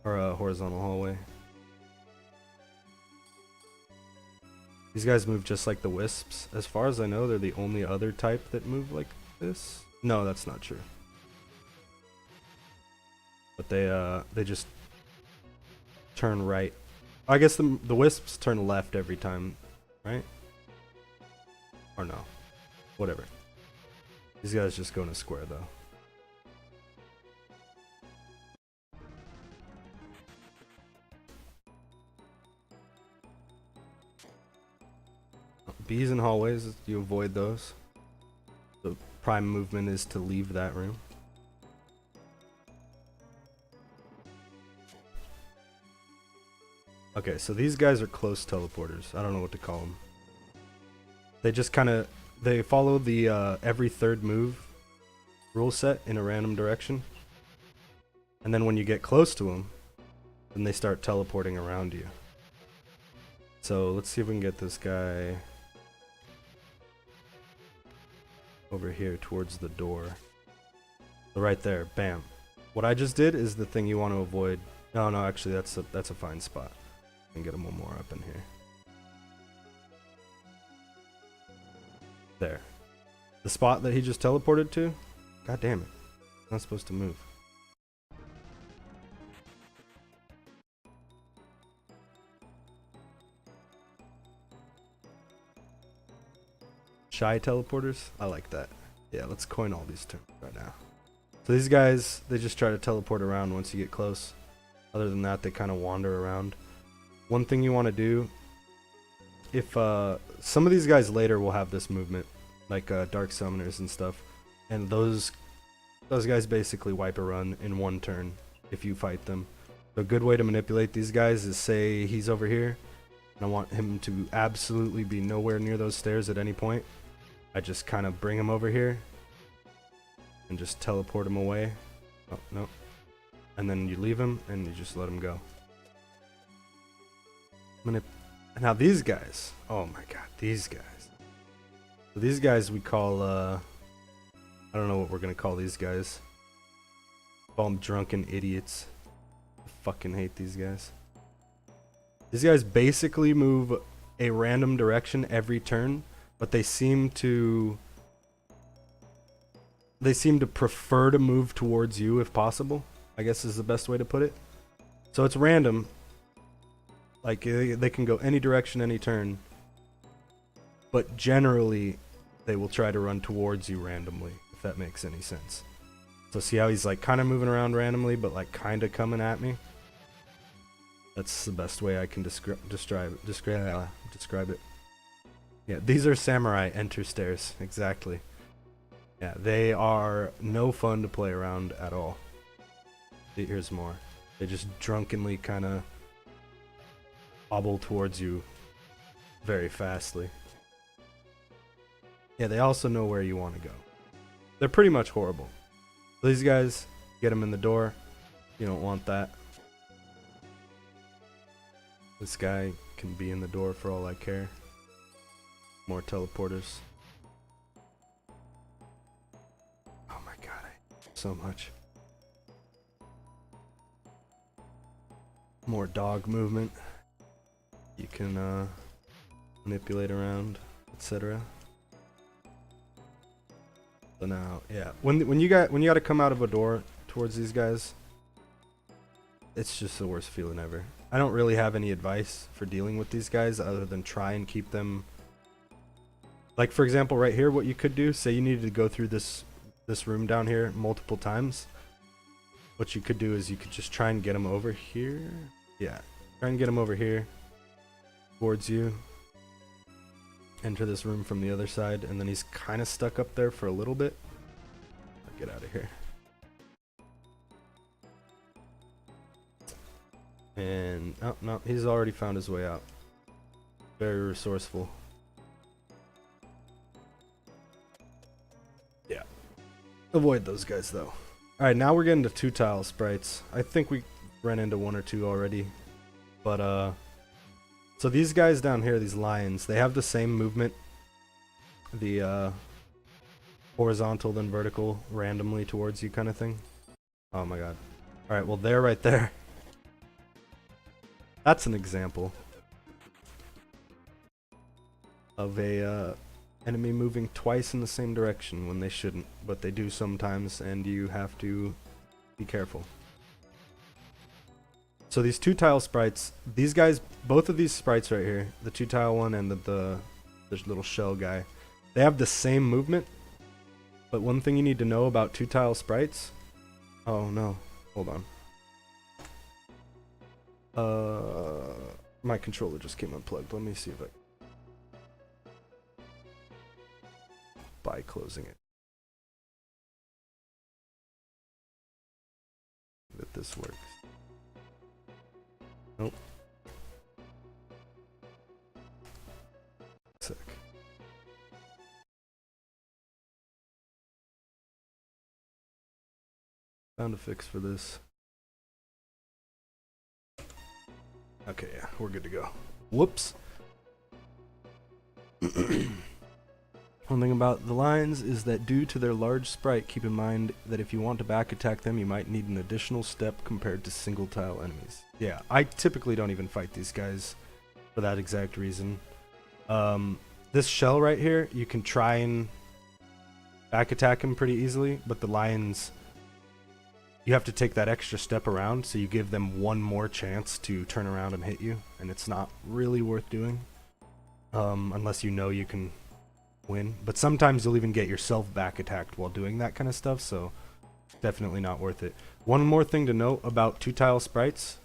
Or a horizontal hallway. These guys move just like the wisps. As far as I know, they're the only other type that move like this. No, that's not true. But they just turn right. I guess the wisps turn left every time, right? Or no. Whatever. These guys just go in a square though. Bees in hallways, you avoid those. The prime movement is to leave that room. Okay, so these guys are close teleporters. I don't know what to call them. They just kind of, they follow the every third move rule set in a random direction. And then when you get close to them, then they start teleporting around you. So let's see if we can get this guy over here towards the door. So right there, bam. What I just did is the thing you want to avoid. No, actually that's a fine spot. I can get him one more up in here. There. The spot that he just teleported to? God damn it. Not supposed to move. Shy teleporters. I like that. Yeah, let's coin all these terms right now. So these guys, they just try to teleport around once you get close. Other than that, they kind of wander around. One thing you want to do, if some of these guys later will have this movement, like dark summoners and stuff, and those guys basically wipe a run in one turn if you fight them. So a good way to manipulate these guys is, say he's over here, and I want him to absolutely be nowhere near those stairs at any point. I just kind of bring him over here and just teleport him away. Oh, no. And then you leave him and you just let him go. Now these guys, oh my god, these guys. So these guys we call, I don't know what we're gonna call these guys. Call them drunken idiots. I fucking hate these guys. These guys basically move a random direction every turn, but they seem to prefer to move towards you if possible, I guess is the best way to put it. So it's random. Like, they can go any direction, any turn. But generally, they will try to run towards you randomly, if that makes any sense. So see how he's like kind of moving around randomly, but like kind of coming at me? That's the best way I can describe it. Yeah, these are samurai enter stairs, exactly. Yeah, they are no fun to play around at all. Here's more. They just drunkenly kind of hobble towards you very fastly. Yeah, they also know where you want to go. They're pretty much horrible. These guys, get them in the door. You don't want that. This guy can be in the door for all I care. More teleporters. Oh my god, I hate so much. More dog movement. You can manipulate around, etc. So now, yeah, when you got to come out of a door towards these guys, it's just the worst feeling ever. I don't really have any advice for dealing with these guys other than try and keep them. Like for example, right here, what you could do, say you needed to go through this room down here multiple times. What you could do is you could just try and get them over here. Yeah, try and get them over here towards you. Enter this room from the other side, and then he's kind of stuck up there for a little bit. I'll get out of here. And oh no, he's already found his way out. Very resourceful. Yeah. Avoid those guys though. Alright, now we're getting to 2 tile sprites. I think we ran into 1 or 2 already. But so these guys down here, these lions, they have the same movement. The horizontal then vertical randomly towards you kind of thing. Oh my god. Alright, well they're right there. That's an example of a enemy moving twice in the same direction when they shouldn't, but they do sometimes, and you have to be careful. So these 2 tile sprites, these guys, both of these sprites right here, the 2 tile one and the little shell guy, they have the same movement, but one thing you need to know about 2 tile sprites, oh no, hold on. My controller just came unplugged. Let me see if I by closing it. That this works. Nope. Sick. Found a fix for this. Okay, yeah, we're good to go. Whoops. One thing about the lions is that due to their large sprite, keep in mind that if you want to back attack them, you might need an additional step compared to single tile enemies. Yeah, I typically don't even fight these guys for that exact reason. This shell right here, you can try and back attack him pretty easily, but the lions, you have to take that extra step around, so you give them 1 more chance to turn around and hit you, and it's not really worth doing. Unless you know you can win. But sometimes you'll even get yourself back attacked while doing that kind of stuff, so definitely not worth it. One more thing to note about 2-tile sprites.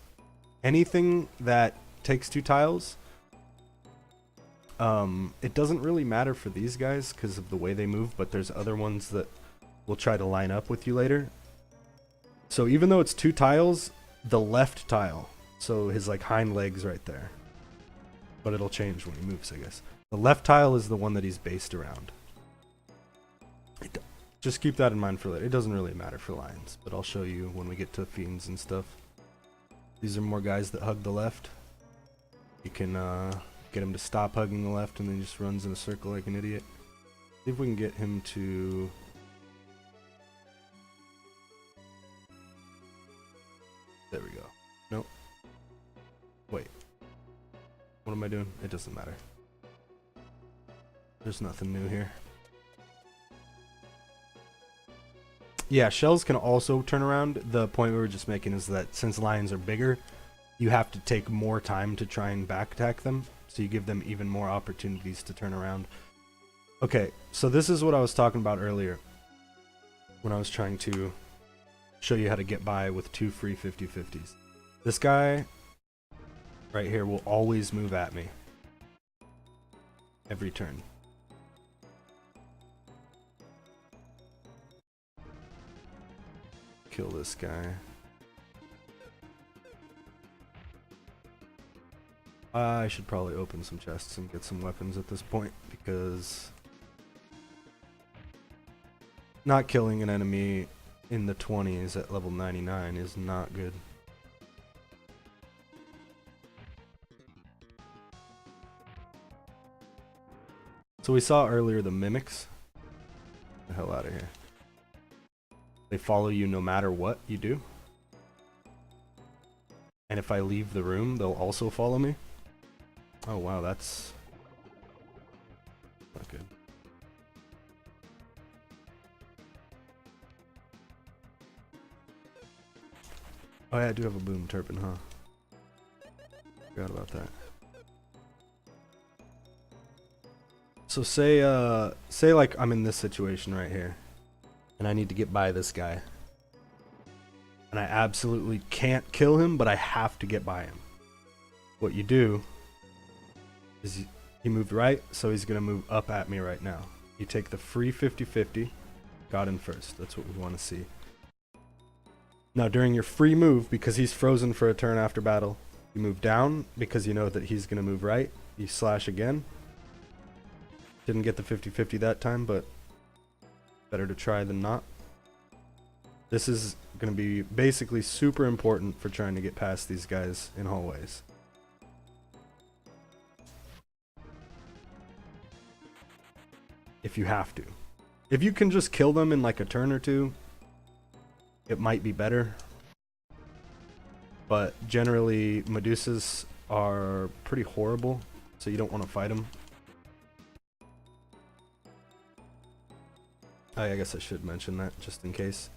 Anything that takes 2 tiles, it doesn't really matter for these guys because of the way they move, but there's other ones that will try to line up with you later. So even though it's 2 tiles, the left tile, so his like hind legs right there, but it'll change when he moves, I guess. The left tile is the one that he's based around. Just keep that in mind for later. It doesn't really matter for lions, but I'll show you when we get to fiends and stuff. These are more guys that hug the left. You can get him to stop hugging the left and then he just runs in a circle like an idiot. See if we can get him to... There we go. Nope. Wait. What am I doing? It doesn't matter. There's nothing new here. Yeah, shells can also turn around. The point we were just making is that since lions are bigger, you have to take more time to try and back attack them. So you give them even more opportunities to turn around. Okay, so this is what I was talking about earlier when I was trying to show you how to get by with 2 free 50/50s. This guy right here will always move at me every turn. Kill this guy. I should probably open some chests and get some weapons at this point, because not killing an enemy in the 20s at level 99 is not good. So we saw earlier the mimics. Get the hell out of here. They follow you no matter what you do. And if I leave the room, they'll also follow me. Oh wow, that's not good. Oh yeah, I do have a boom turpin, huh? Forgot about that. So say like I'm in this situation right here, and I need to get by this guy. And I absolutely can't kill him, but I have to get by him. What you do is he moved right, so he's going to move up at me right now. You take the free 50/50, got in first. That's what we want to see. Now during your free move, because he's frozen for a turn after battle, you move down because you know that he's going to move right. You slash again. Didn't get the 50/50 that time, but better to try than not. This is going to be basically super important for trying to get past these guys in hallways. If you have to. If you can just kill them in like a turn or two, it might be better. But generally, Medusas are pretty horrible, so you don't want to fight them. I guess I should mention that just in case.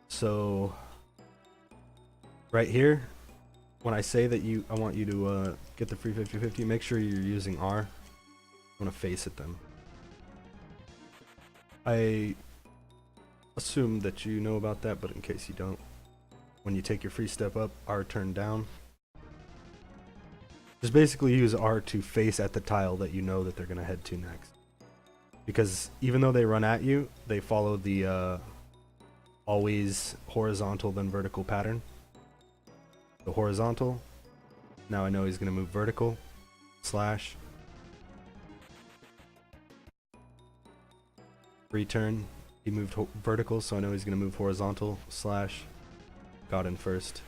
So right here, when I say that I want you to get the free 50/50, make sure you're using R. I want to face at them. I assume that you know about that, but in case you don't, when you take your free step up, R turn down. Just basically use R to face at the tile that you know that they're going to head to next. Because even though they run at you, they follow the always horizontal then vertical pattern. The horizontal, now I know he's going to move vertical, slash. Return, he moved vertical, so I know he's going to move horizontal, slash. Got in first.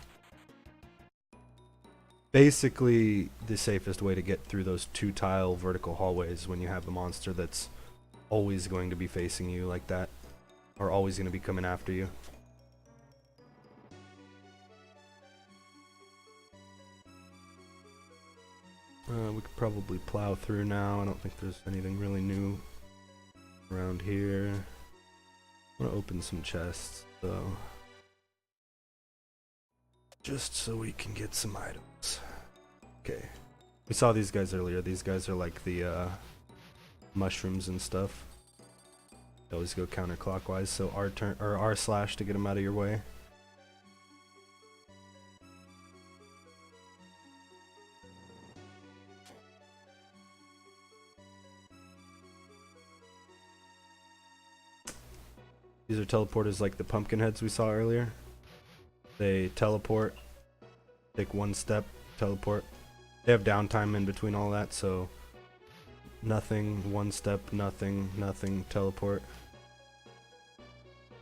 Basically the safest way to get through those 2-tile vertical hallways when you have the monster that's always going to be facing you like that, or always going to be coming after you. We could probably plow through now. I don't think there's anything really new around here. I'm gonna open some chests though, just so we can get some items. Okay, we saw these guys earlier. These guys are like the mushrooms and stuff. You always go counterclockwise, so R turn or R slash to get them out of your way. These are teleporters like the pumpkin heads we saw earlier. They teleport, take one step, teleport. They have downtime in between all that, so nothing, one step, nothing, nothing, teleport.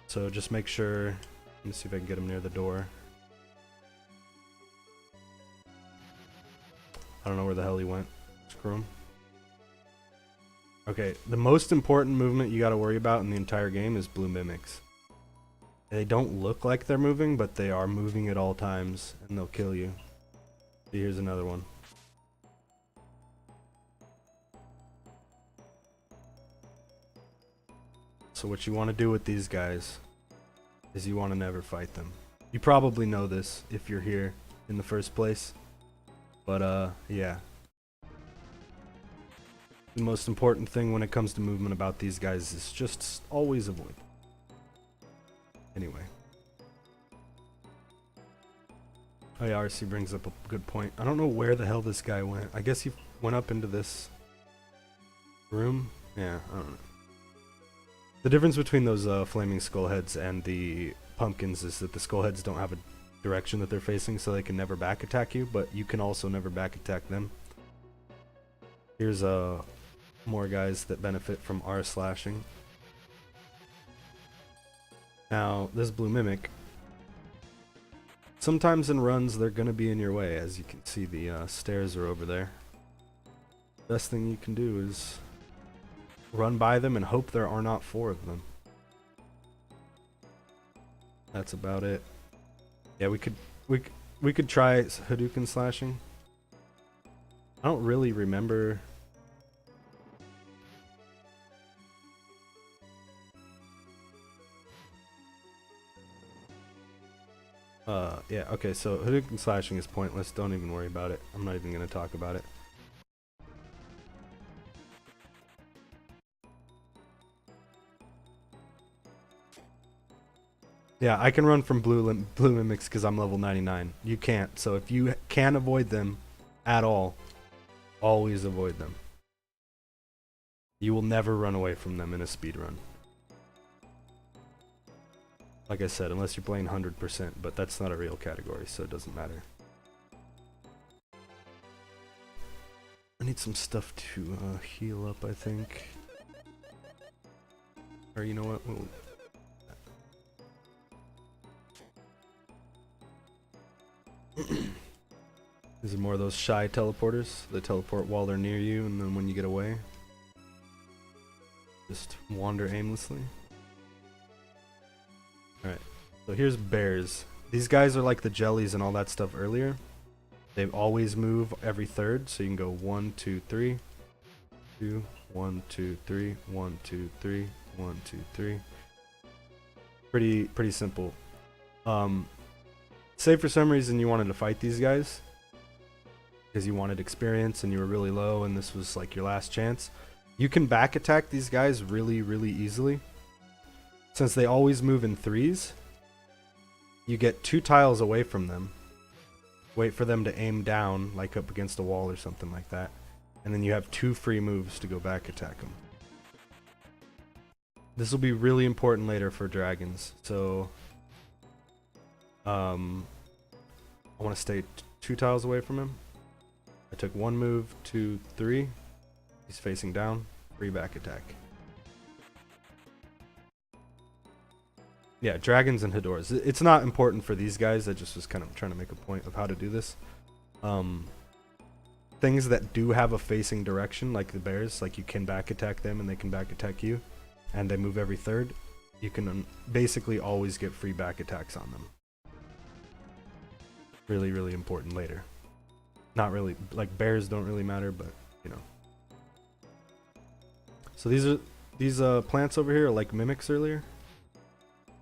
So just make sure, let me see if I can get him near the door. I don't know where the hell he went. Screw him. Okay, the most important movement you gotta worry about in the entire game is blue mimics. They don't look like they're moving, but they are moving at all times, and they'll kill you. See, here's another one. So what you want to do with these guys is you want to never fight them. You probably know this if you're here in the first place, but yeah. The most important thing when it comes to movement about these guys is just always avoid. Anyway. Oh yeah, RC brings up a good point. I don't know where the hell this guy went. I guess he went up into this room. Yeah, I don't know. The difference between those flaming skull heads and the pumpkins is that the skull heads don't have a direction that they're facing, so they can never back attack you, but you can also never back attack them. Here's more guys that benefit from R slashing. Now, this blue mimic, sometimes in runs they're gonna be in your way. As you can see, the stairs are over there. Best thing you can do is run by them and hope there are not 4 of them. That's about it. Yeah, we could try Hadouken slashing. I don't really remember. Yeah, okay, so Hadouken slashing is pointless. Don't even worry about it. I'm not even going to talk about it. Yeah, I can run from blue mimics because I'm level 99. You can't, so if you can avoid them at all, always avoid them. You will never run away from them in a speedrun. Like I said, unless you're playing 100%, but that's not a real category, so it doesn't matter. I need some stuff to heal up, I think. Or you know what? These are more of those shy teleporters. They teleport while they're near you, and then when you get away, just wander aimlessly. Alright, so here's bears. These guys are like the jellies and all that stuff earlier. They always move every third, so you can go 1, 2, 3, 2, 1, 2, 3, 1, 2, 3, 1, 2, 3. Pretty simple. Say for some reason you wanted to fight these guys because you wanted experience and you were really low and this was like your last chance. You can back attack these guys really easily. Since they always move in 3s, you get 2 tiles away from them. Wait for them to aim down, like up against a wall or something like that. And then you have 2 free moves to go back attack them. This will be really important later for dragons. So, I want to stay 2 tiles away from him. I took 1 move, 2, 3. He's facing down. Free back attack. Yeah, dragons and Hedors. It's not important for these guys. I just was kind of trying to make a point of how to do this. Things that do have a facing direction, like the bears, like you can back attack them and they can back attack you, and they move every third, you can basically always get free back attacks on them. Really important later. Not really, like bears don't really matter, but you know. So these plants over here are like mimics earlier.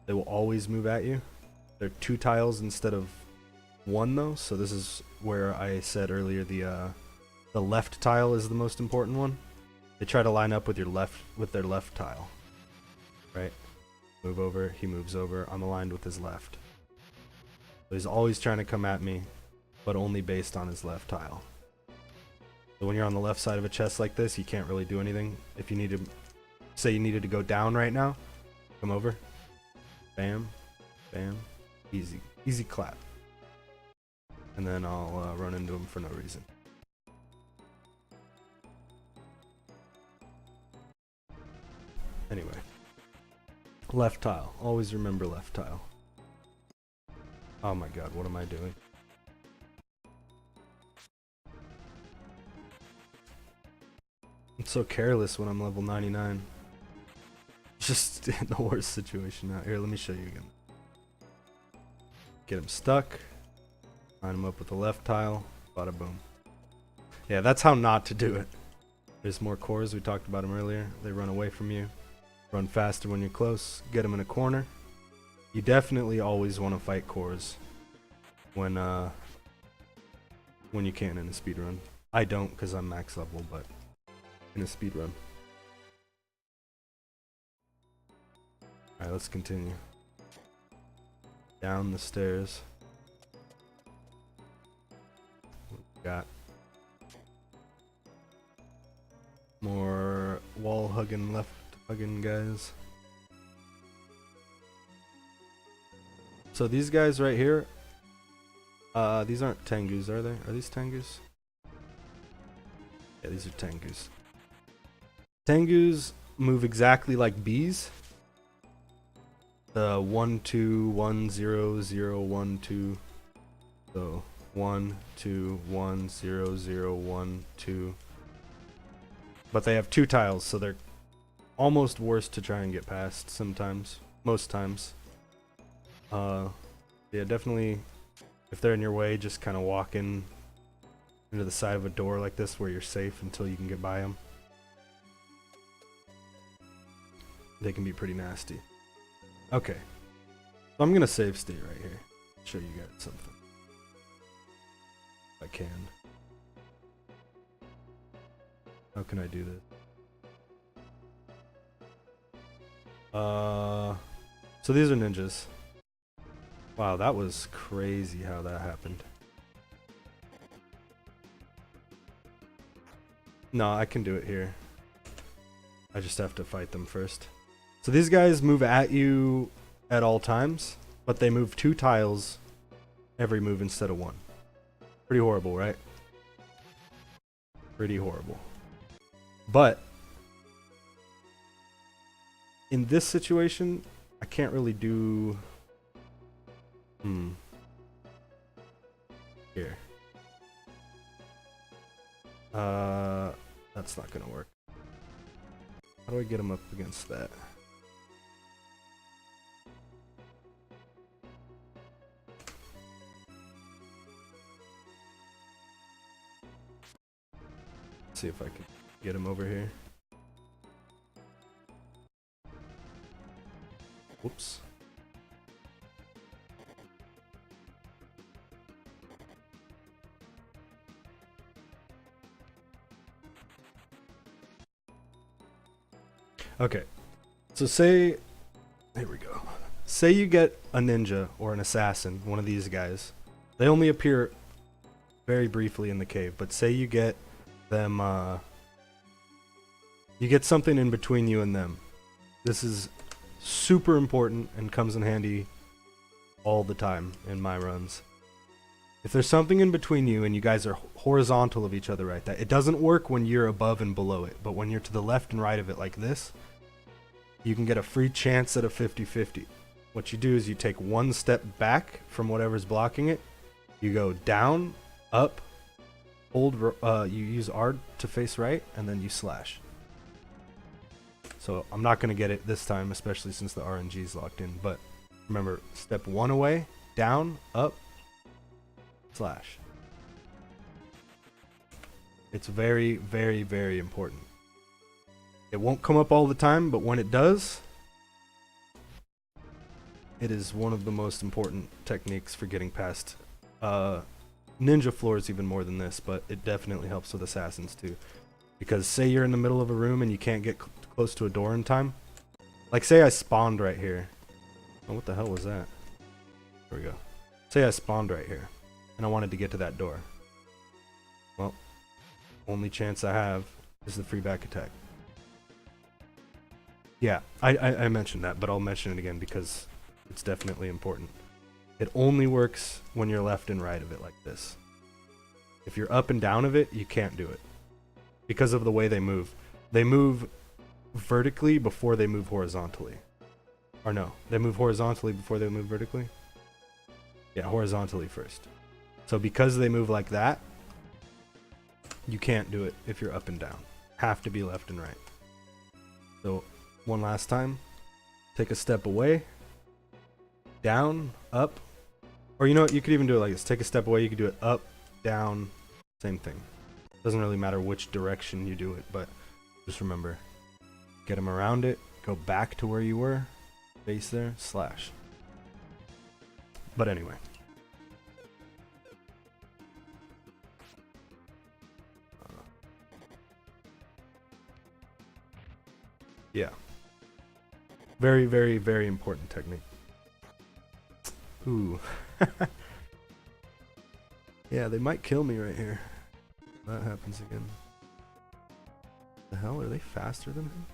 They will always move at you. They're 2 tiles instead of 1 though, so this is where I said earlier the left tile is the most important one. they try to line up with their left tile. Right? Move over, he moves over, I'm aligned with his left. So he's always trying to come at me, but only based on his left tile. So when you're on the left side of a chest like this, you can't really do anything. If you need to, say you needed to go down right now, come over. Bam, bam, easy, easy clap. And then I'll run into him for no reason. Anyway, left tile. Always remember left tile. Oh my god, what am I doing? I'm so careless when I'm level 99. Just in the worst situation out here. Let me show you again. Get him stuck. Line him up with the left tile. Bada boom. Yeah, that's how not to do it. There's more cores. We talked about them earlier. They run away from you. Run faster when you're close. Get them in a corner. You definitely always want to fight cores when you can in a speedrun. I don't because I'm max level, but in a speedrun. Alright, let's continue. Down the stairs. What we got? More wall hugging, left hugging guys. So these guys right here, these aren't Tengus, are they? Are these Tengus? Yeah, these are Tengus. Tengus move exactly like bees. The 1 2 1 0 0 1 2. So 1 2 1 0 0 1 2. But they have 2 tiles, so they're almost worse to try and get past sometimes. Most times. Yeah, definitely, if they're in your way, just kind of walk into the side of a door like this where you're safe until you can get by them. They can be pretty nasty. Okay, so I'm gonna save state right here. Show you guys something. If I can. How can I do this? So these are ninjas. Wow, that was crazy how that happened. No, I can do it here. I just have to fight them first. So these guys move at you at all times, but they move 2 tiles every move instead of 1. Pretty horrible, right? Pretty horrible. But in this situation, I can't really do... Here. That's not gonna work. How do I get him up against that? Let's see if I can get him over here. Whoops. Okay, so say, here we go. Say you get a ninja or an assassin, one of these guys. They only appear very briefly in the cave, but say you get them, you get something in between you and them. This is super important and comes in handy all the time in my runs. If there's something in between you and you guys are horizontal of each other right there, it doesn't work when you're above and below it, but when you're to the left and right of it like this, you can get a free chance at a 50-50. What you do is you take 1 step back from whatever's blocking it, you go down, up, hold, you use R to face right, and then you slash. So I'm not going to get it this time, especially since the RNG is locked in, but remember, step 1 away, down, up, slash. It's very, very, very important. It won't come up all the time, but when it does, it is one of the most important techniques for getting past ninja floors even more than this, but it definitely helps with assassins too. Because say you're in the middle of a room and you can't get close to a door in time. Like say I spawned right here. Oh, what the hell was that? There we go. Say I spawned right here and I wanted to get to that door. Well, only chance I have is the free back attack. Yeah, I mentioned that, but I'll mention it again because it's definitely important. It only works when you're left and right of it like this. If you're up and down of it, you can't do it. Because of the way they move. They move vertically before they move horizontally. Or no, they move horizontally before they move vertically? Yeah, horizontally first. So because they move like that, you can't do it if you're up and down. Have to be left and right. So, one last time. Take a step away. Down, up. Or you know what, you could even do it like this. Take a step away, you could do it up, down, same thing. Doesn't really matter which direction you do it, but just remember. Get them around it, go back to where you were, base there, slash. But anyway. Yeah. Very, very, very important technique. Ooh. Yeah, they might kill me right here. That happens again. The hell, are they faster than him?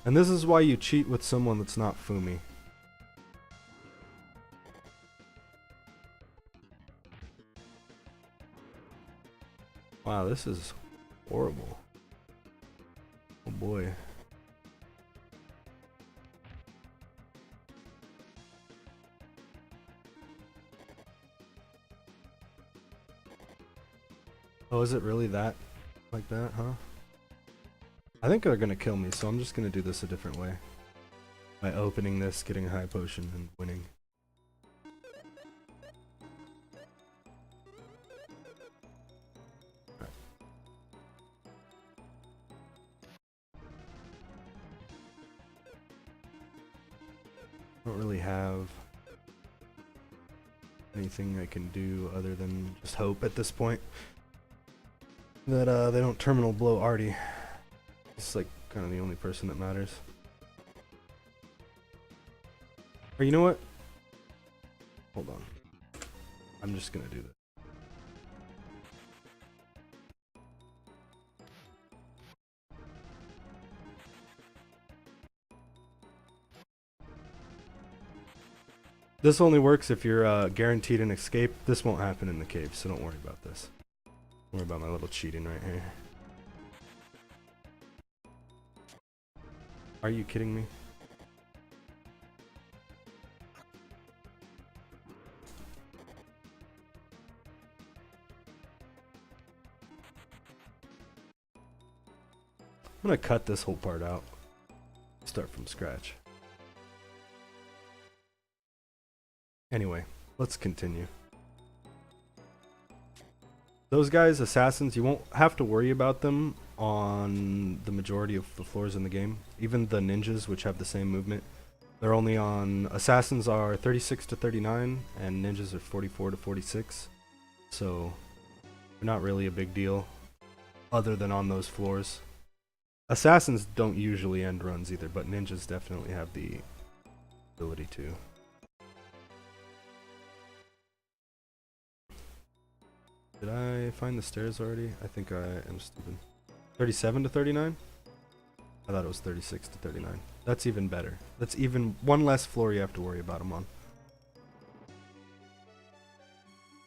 And this is why you cheat with someone that's not Fumi. Wow, this is horrible. Oh boy. Oh, is it really that? Like that, huh? I think they're gonna kill me, so I'm just gonna do this a different way. By opening this, getting a high potion, and winning. I don't really have anything I can do other than just hope at this point that they don't terminal blow Artie. It's like kind of the only person that matters. Or you know what? Hold on. I'm just gonna do this. This only works if you're guaranteed an escape. This won't happen in the cave, so don't worry about this. Don't worry about my little cheating right here. Are you kidding me? I'm gonna cut this whole part out. Start from scratch. Anyway, let's continue. Those guys, assassins, you won't have to worry about them on the majority of the floors in the game. Even the ninjas, which have the same movement, they're only on... Assassins are 36 to 39, and ninjas are 44 to 46. So, they're not really a big deal, other than on those floors. Assassins don't usually end runs either, but ninjas definitely have the ability to. Did I find the stairs already? I think I am stupid. 37 to 39? I thought it was 36 to 39. That's even better. That's even one less floor you have to worry about them on.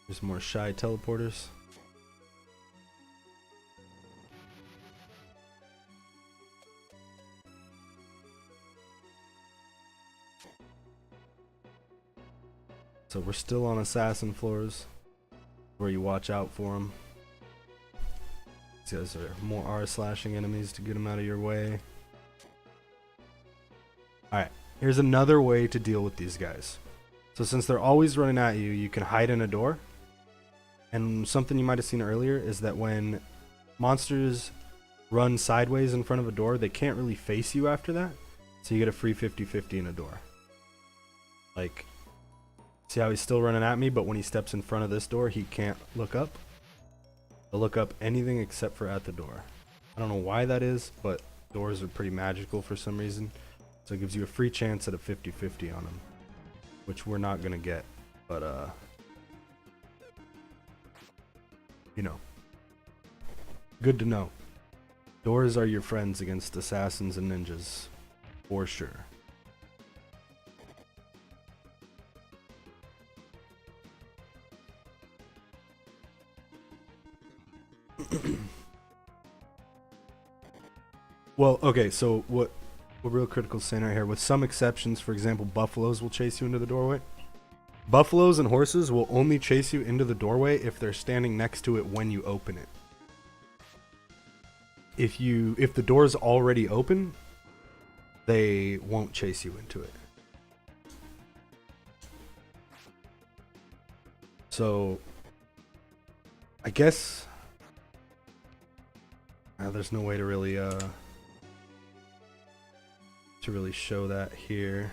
There's more shy teleporters. So we're still on assassin floors, where you watch out for them. These guys are more R-slashing enemies to get them out of your way. Alright, here's another way to deal with these guys. So since they're always running at you, you can hide in a door. And something you might have seen earlier is that when monsters run sideways in front of a door, they can't really face you after that. So you get a free 50-50 in a door. Like, see how he's still running at me, but when he steps in front of this door, he can't look up? He'll look up anything except for at the door. I don't know why that is, but doors are pretty magical for some reason. So it gives you a free chance at a 50-50 on him, which we're not gonna get, but you know, good to know. Doors are your friends against assassins and ninjas, for sure. Well, okay, so what Real Critical's saying right here, with some exceptions, for example, buffaloes will chase you into the doorway. Buffaloes and horses will only chase you into the doorway if they're standing next to it when you open it. If the door's already open, they won't chase you into it. So I guess there's no way to really show that here.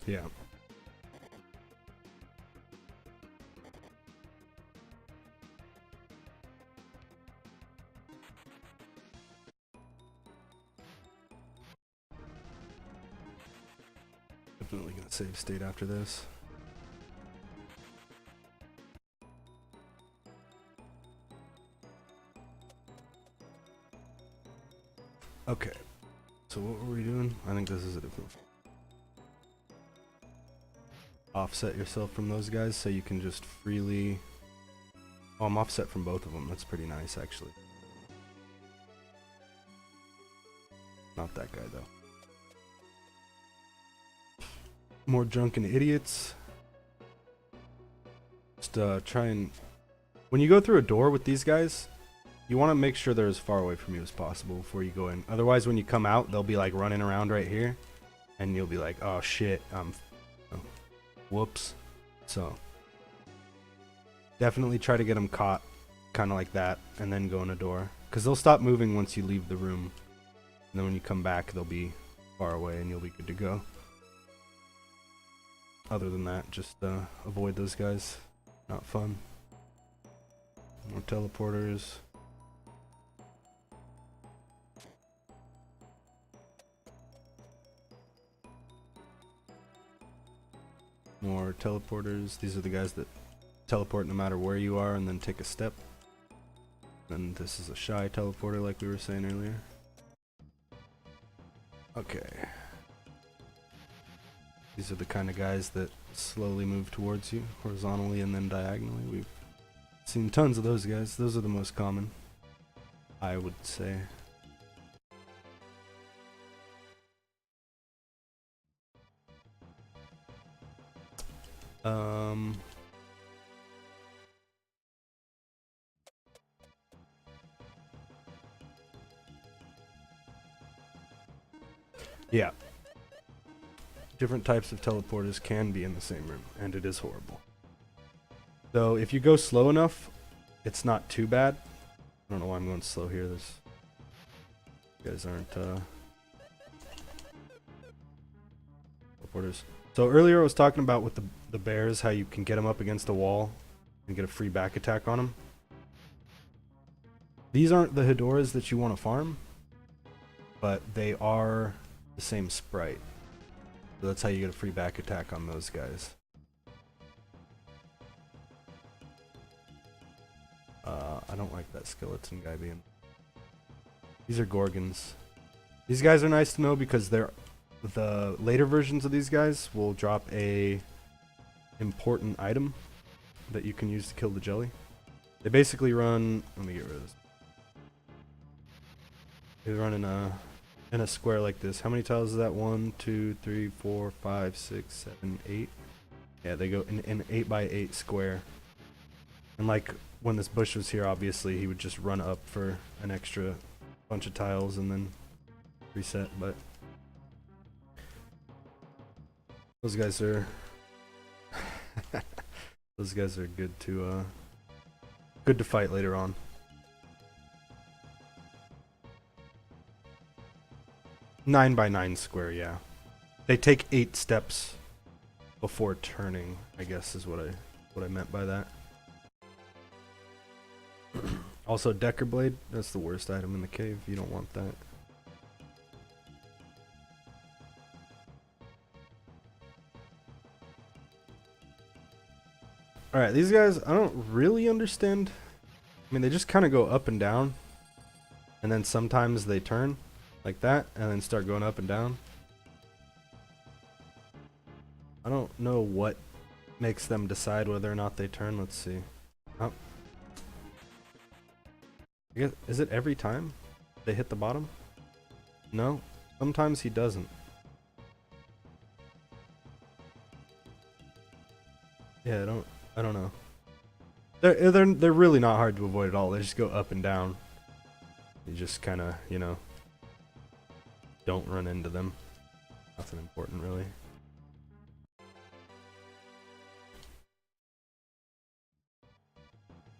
Yeah. Definitely gonna save state after this. Okay, so what were we doing? I think this is a different. Offset yourself from those guys so you can just freely. Oh, I'm offset from both of them. That's pretty nice, actually. Not that guy though. More drunken idiots. Just try and. When you go through a door with these guys, you want to make sure they're as far away from you as possible before you go in. Otherwise, when you come out, they'll be like running around right here, and you'll be like, "Oh shit, whoops." So definitely try to get them caught, kind of like that, and then go in a door, because they'll stop moving once you leave the room. And then when you come back, they'll be far away, and you'll be good to go. Other than that, just avoid those guys. Not fun. More teleporters. More teleporters. These are the guys that teleport no matter where you are and then take a step. Then this is a shy teleporter like we were saying earlier. Okay. These are the kind of guys that slowly move towards you, horizontally and then diagonally. We've seen tons of those guys. Those are the most common, I would say. Yeah. Different types of teleporters can be in the same room, and it is horrible. So if you go slow enough, it's not too bad. I don't know why I'm going slow here. This you guys aren't teleporters. So earlier I was talking about with the bears, how you can get them up against the wall and get a free back attack on them. These aren't the Hedoras that you want to farm, but they are the same sprite. So that's how you get a free back attack on those guys. I don't like that skeleton guy being. These are Gorgons. These guys are nice to know because they're the later versions of these guys will drop a important item that you can use to kill the jelly. They basically run. Let me get rid of this. They run in a square like this. How many tiles is that? 1, 2, 3, 4, 5, 6, 7, 8. Yeah, they go in an 8x8 square. And like when this bush was here, obviously he would just run up for an extra bunch of tiles and then reset. But those guys are those guys are good to Good to fight later on. Nine by 9 square, yeah. They take 8 steps before turning, I guess is what I meant by that. Also, Decker Blade, that's the worst item in the cave. You don't want that. Alright, these guys, I don't really understand. I mean, they just kind of go up and down. And then sometimes they turn like that and then start going up and down. I don't know what makes them decide whether or not they turn. Let's see. Oh. I guess, is it every time they hit the bottom? No. Sometimes he doesn't. Yeah, I don't know. They're really not hard to avoid at all. They just go up and down. You just kind of, you know, don't run into them. Nothing important really.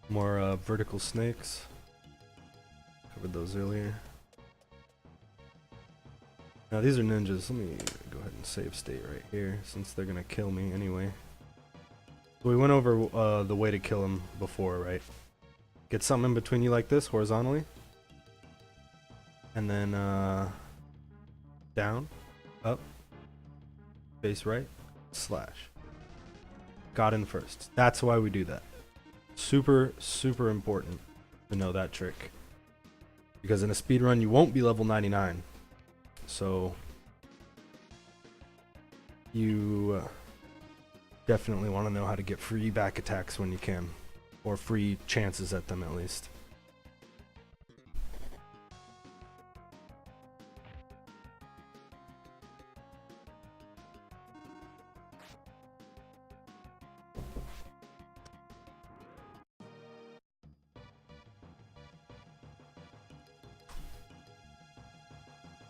More vertical snakes. Covered those earlier. Now these are ninjas. Let me go ahead and save state right here since they're gonna kill me anyway. So we went over the way to kill them before, right? Get something in between you like this, horizontally. And then down, up, face right, slash. Got in first. That's why we do that. Super, super important to know that trick. Because in a speedrun, you won't be level 99. So you definitely want to know how to get free back attacks when you can. Or free chances at them at least.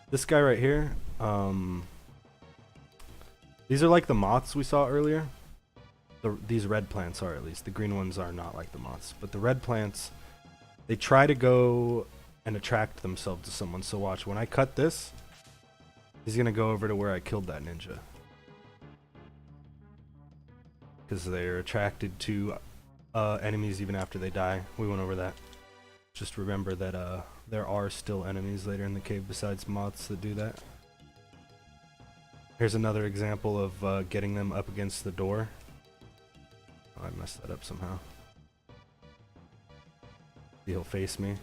This guy right here, these are like the moths we saw earlier. These red plants are, at least. The green ones are not like the moths. But the red plants, they try to go and attract themselves to someone. So watch, when I cut this, he's going to go over to where I killed that ninja. Because they're attracted to enemies even after they die. We went over that. Just remember that there are still enemies later in the cave besides moths that do that. Here's another example of getting them up against the door. Oh, I messed that up somehow. He'll face me.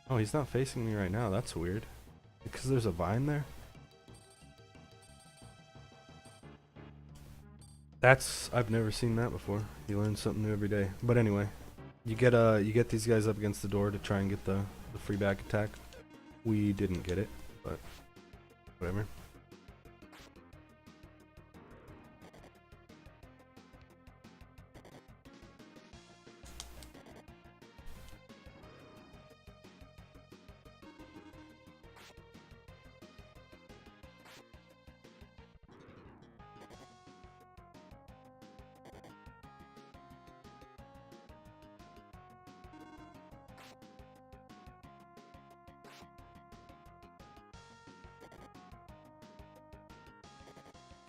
Oh, he's not facing me right now. That's weird. Because there's a vine there? I've never seen that before. You learn something new every day. But anyway, you get these guys up against the door to try and get the free back attack. We didn't get it, but whatever.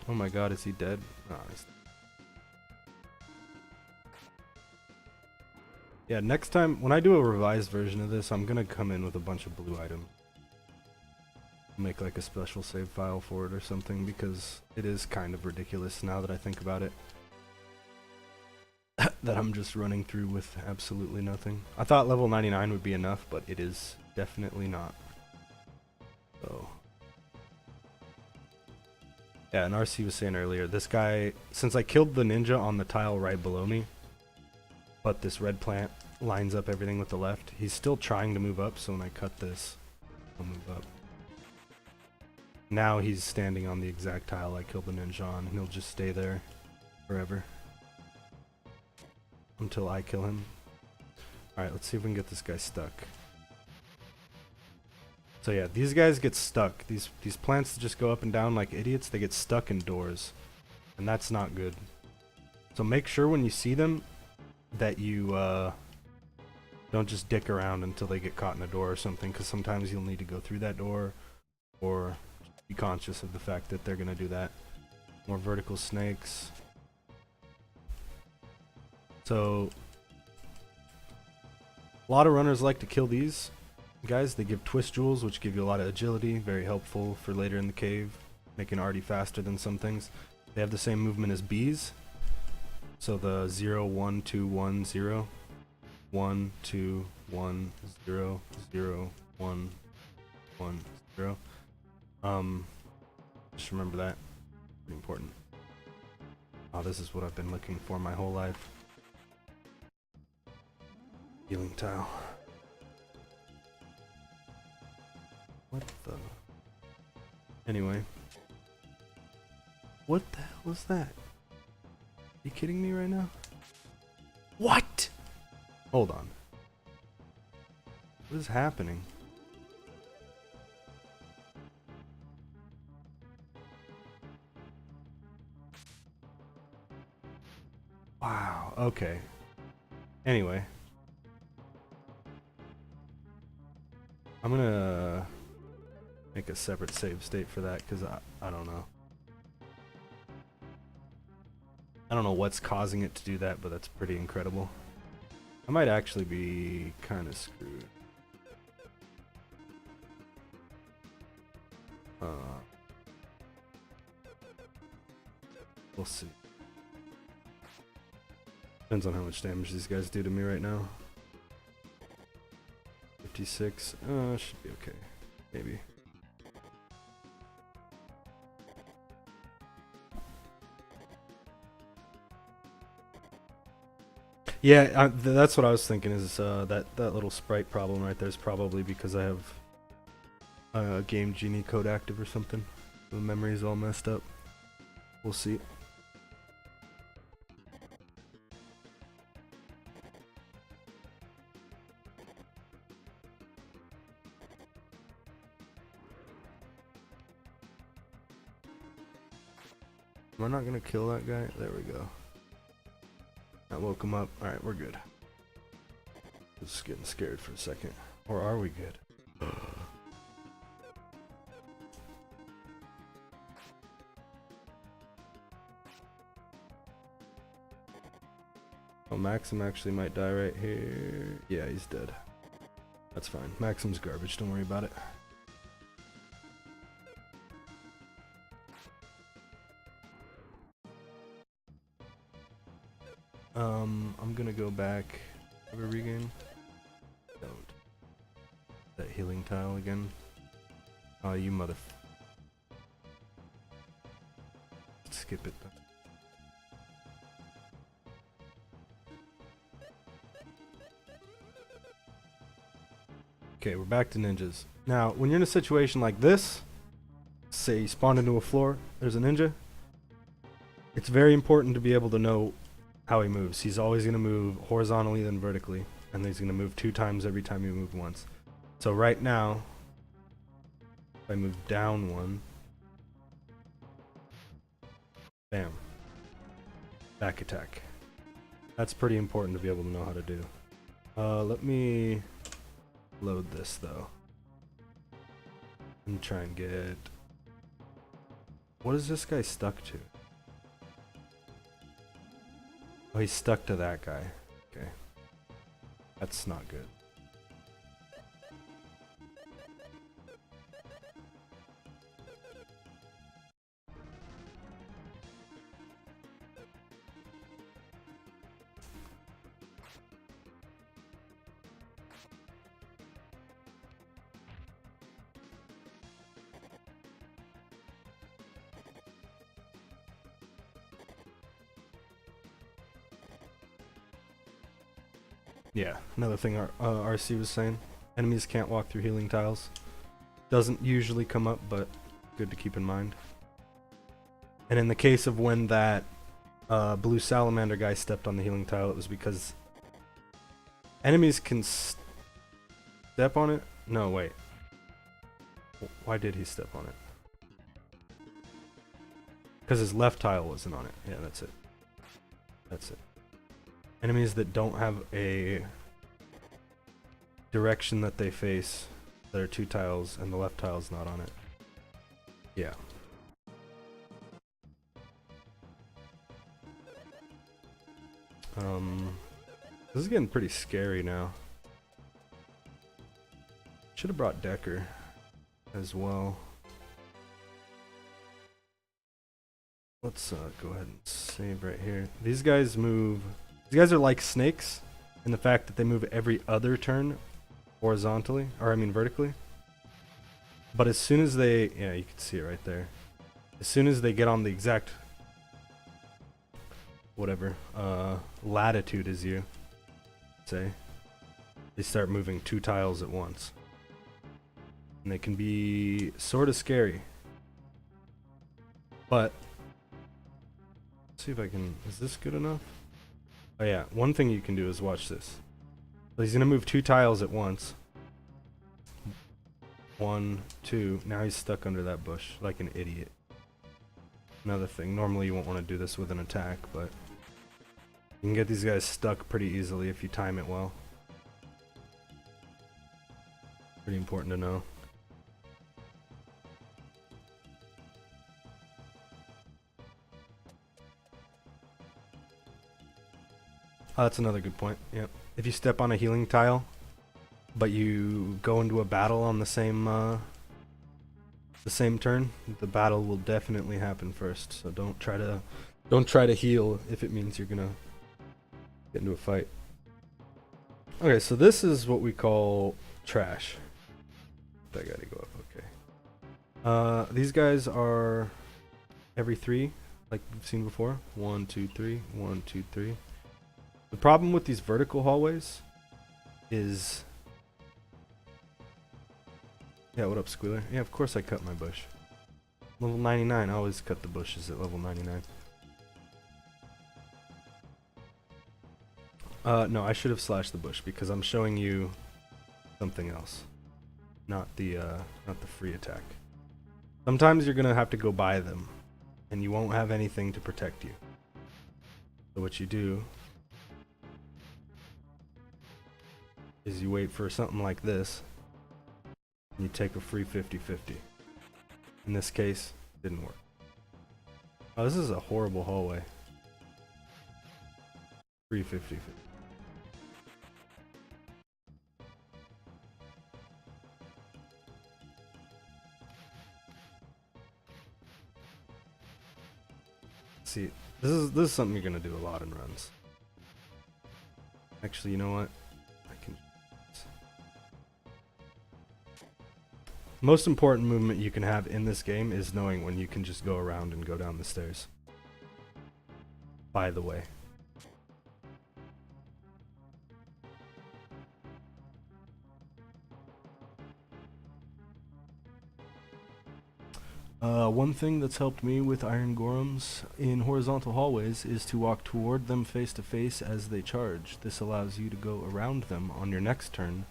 Oh my god, is he dead? Oh, yeah, next time, when I do a revised version of this, I'm gonna come in with a bunch of blue items. Make like a special save file for it or something, because it is kind of ridiculous now that I think about it. That I'm just running through with absolutely nothing. I thought level 99 would be enough, but it is definitely not. So... yeah, and RC was saying earlier, this guy, since I killed the ninja on the tile right below me, but this red plant lines up everything with the left, he's still trying to move up, so when I cut this, I'll move up. Now he's standing on the exact tile I killed the ninja on, and he'll just stay there forever. Until I kill him. Alright, let's see if we can get this guy stuck. So yeah, these guys get stuck. These plants just go up and down like idiots. They get stuck in doors. And that's not good. So make sure when you see them that you Don't just dick around until they get caught in a door or something, because sometimes you'll need to go through that door, or be conscious of the fact that they're going to do that. More vertical snakes. So, a lot of runners like to kill these guys. They give twist jewels, which give you a lot of agility, very helpful for later in the cave, making arty faster than some things. They have the same movement as bees. So the 0, 1, 2, 1, 0. 1, 2, 1, 0, 0, 1, 1, 0. Just remember that. Pretty important. Oh, this is what I've been looking for my whole life. Healing tile. What the? Anyway. What the hell was that? Are you kidding me right now? What? Hold on. What is happening? Wow, okay. Anyway. I'm gonna make a separate save state for that, because I don't know. I don't know what's causing it to do that, but that's pretty incredible. I might actually be kind of screwed. We'll see. Depends on how much damage these guys do to me right now. 56. Should be okay. Maybe. Yeah, that's what I was thinking, is that little sprite problem right there is probably because I have Game Genie code active or something. The memory's all messed up. We'll see. Am I not gonna kill that guy? There we go. I woke him up. Alright, we're good. Just getting scared for a second. Or are we good? Oh, Maxim actually might die right here. Yeah, he's dead. That's fine. Maxim's garbage, don't worry about it. I'm gonna go back. Have a regain? Don't. That healing tile again. Oh, you mother. Skip it. Okay, we're back to ninjas. Now, when you're in a situation like this, say you spawn into a floor, there's a ninja, it's very important to be able to know how he moves. He's always going to move horizontally then vertically, and he's going to move 2 times every time you move once. So right now, if I move down 1, bam, back attack. That's pretty important to be able to know how to do. Let me load this though, and try and get... What is this guy stuck to? Oh, he's stuck to that guy. Okay. That's not good. Yeah, another thing RC was saying. Enemies can't walk through healing tiles. Doesn't usually come up, but good to keep in mind. And in the case of when that blue salamander guy stepped on the healing tile, it was because enemies can step on it? No, wait. Why did he step on it? Because his left tile wasn't on it. Yeah, that's it. That's it. Enemies that don't have a direction that they face. There are 2 tiles and the left tile's not on it. Yeah. This is getting pretty scary now. Should have brought Decker as well. Let's go ahead and save right here. These guys move. These guys are like snakes in the fact that they move every other turn horizontally, or I mean vertically. But as soon as they, yeah, you can see it right there. As soon as they get on the exact, whatever, latitude as you say, they start moving 2 tiles at once. And they can be sort of scary. But, let's see if I can, is this good enough? Oh yeah, one thing you can do is watch this. So he's gonna move 2 tiles at once. 1, 2, now he's stuck under that bush like an idiot. Another thing, normally you won't want to do this with an attack, but you can get these guys stuck pretty easily if you time it well. Pretty important to know. Oh, that's another good point. Yep. If you step on a healing tile, but you go into a battle on the same turn, the battle will definitely happen first. So don't try to heal if it means you're gonna get into a fight. Okay, so this is what we call trash. I gotta go up. Okay. These guys are every 3, like we've seen before. 1, 2, 3. 1, 2, 3. The problem with these vertical hallways is... Yeah, what up, Squealer? Yeah, of course I cut my bush. Level 99, I always cut the bushes at level 99. No, I should have slashed the bush because I'm showing you something else. Not the free attack. Sometimes you're gonna have to go buy them, and you won't have anything to protect you. So what you do is you wait for something like this, and you take a free 50-50. In this case, it didn't work. Oh, this is a horrible hallway. Free 50-50. See, this is something you're gonna do a lot in runs. Actually, you know what? I can. Most important movement you can have in this game is knowing when you can just go around and go down the stairs. By the way. One thing that's helped me with Iron Golems in horizontal hallways is to walk toward them face to face as they charge. This allows you to go around them on your next turn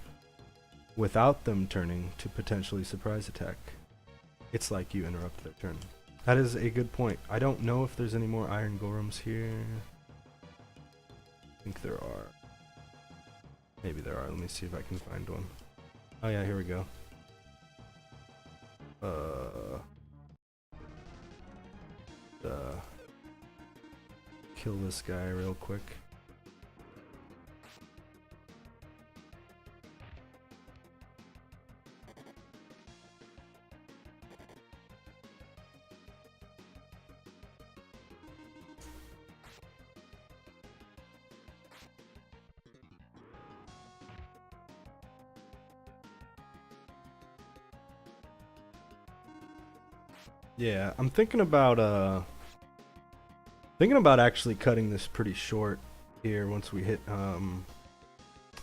without them turning to potentially surprise attack. It's like you interrupt their turn. That is a good point. I don't know if there's any more Iron Golems here. I think there are. Maybe there are. Let me see if I can find one. Oh yeah, here we go. Kill this guy real quick. Yeah, I'm thinking about actually cutting this pretty short here once we hit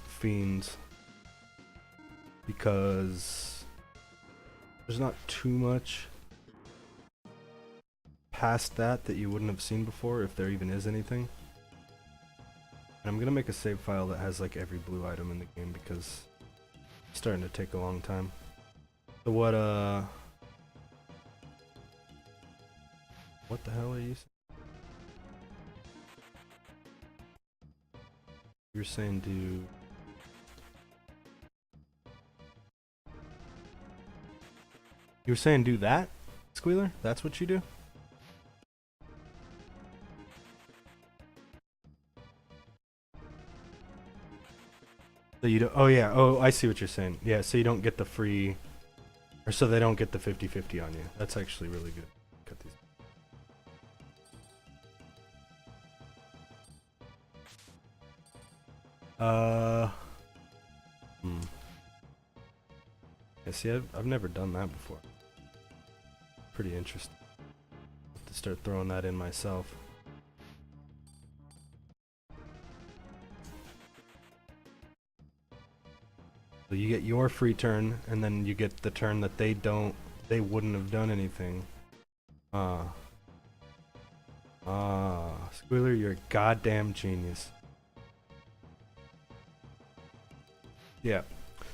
fiends, because there's not too much past that you wouldn't have seen before, if there even is anything. And I'm gonna make a save file that has like every blue item in the game because it's starting to take a long time. So what the hell are you saying? You're saying do You were saying do that, Squealer? That's what you do? So you don't, oh yeah, oh I see what you're saying. Yeah, so you don't get the free, or so they don't get the 50-50 on you. That's actually really good. Cut these. Yeah, see, I've never done that before. Pretty interesting. Have to start throwing that in myself. So you get your free turn, and then you get the turn that they wouldn't have done anything. Squealer, you're a goddamn genius. Yeah.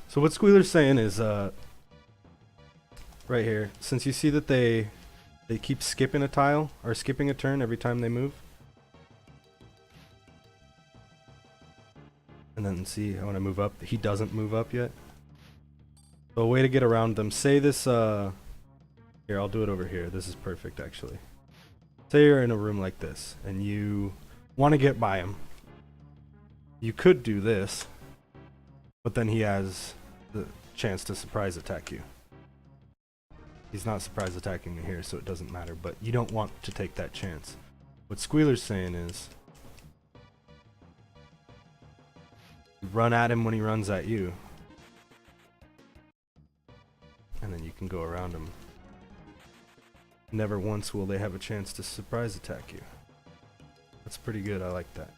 So what Squealer's saying is, right here, since you see that they keep skipping a tile, or skipping a turn every time they move. And then see, when I move up, he doesn't move up yet. So a way to get around them, say this, here, I'll do it over here. This is perfect, actually. Say you're in a room like this, and you want to get by him. You could do this, but then he has the chance to surprise attack you. He's not surprise attacking me here, so it doesn't matter, but you don't want to take that chance. What Squealer's saying is, you run at him when he runs at you, and then you can go around him. Never once will they have a chance to surprise attack you. That's pretty good, I like that.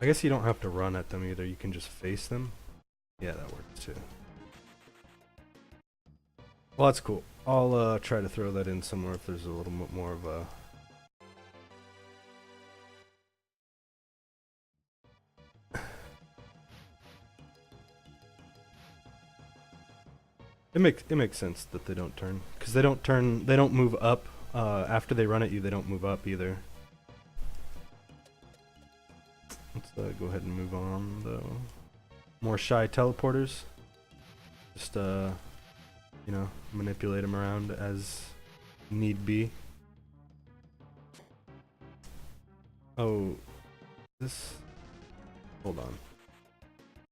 I guess you don't have to run at them either, you can just face them. Yeah, that works too. Well, that's cool. I'll try to throw that in somewhere if there's a little bit more of a... It makes sense that they don't turn, because they don't move up after they run at you. They don't move up either. Let's go ahead and move on though. More shy teleporters. Just you know, manipulate them around as need be. Oh, this. Hold on.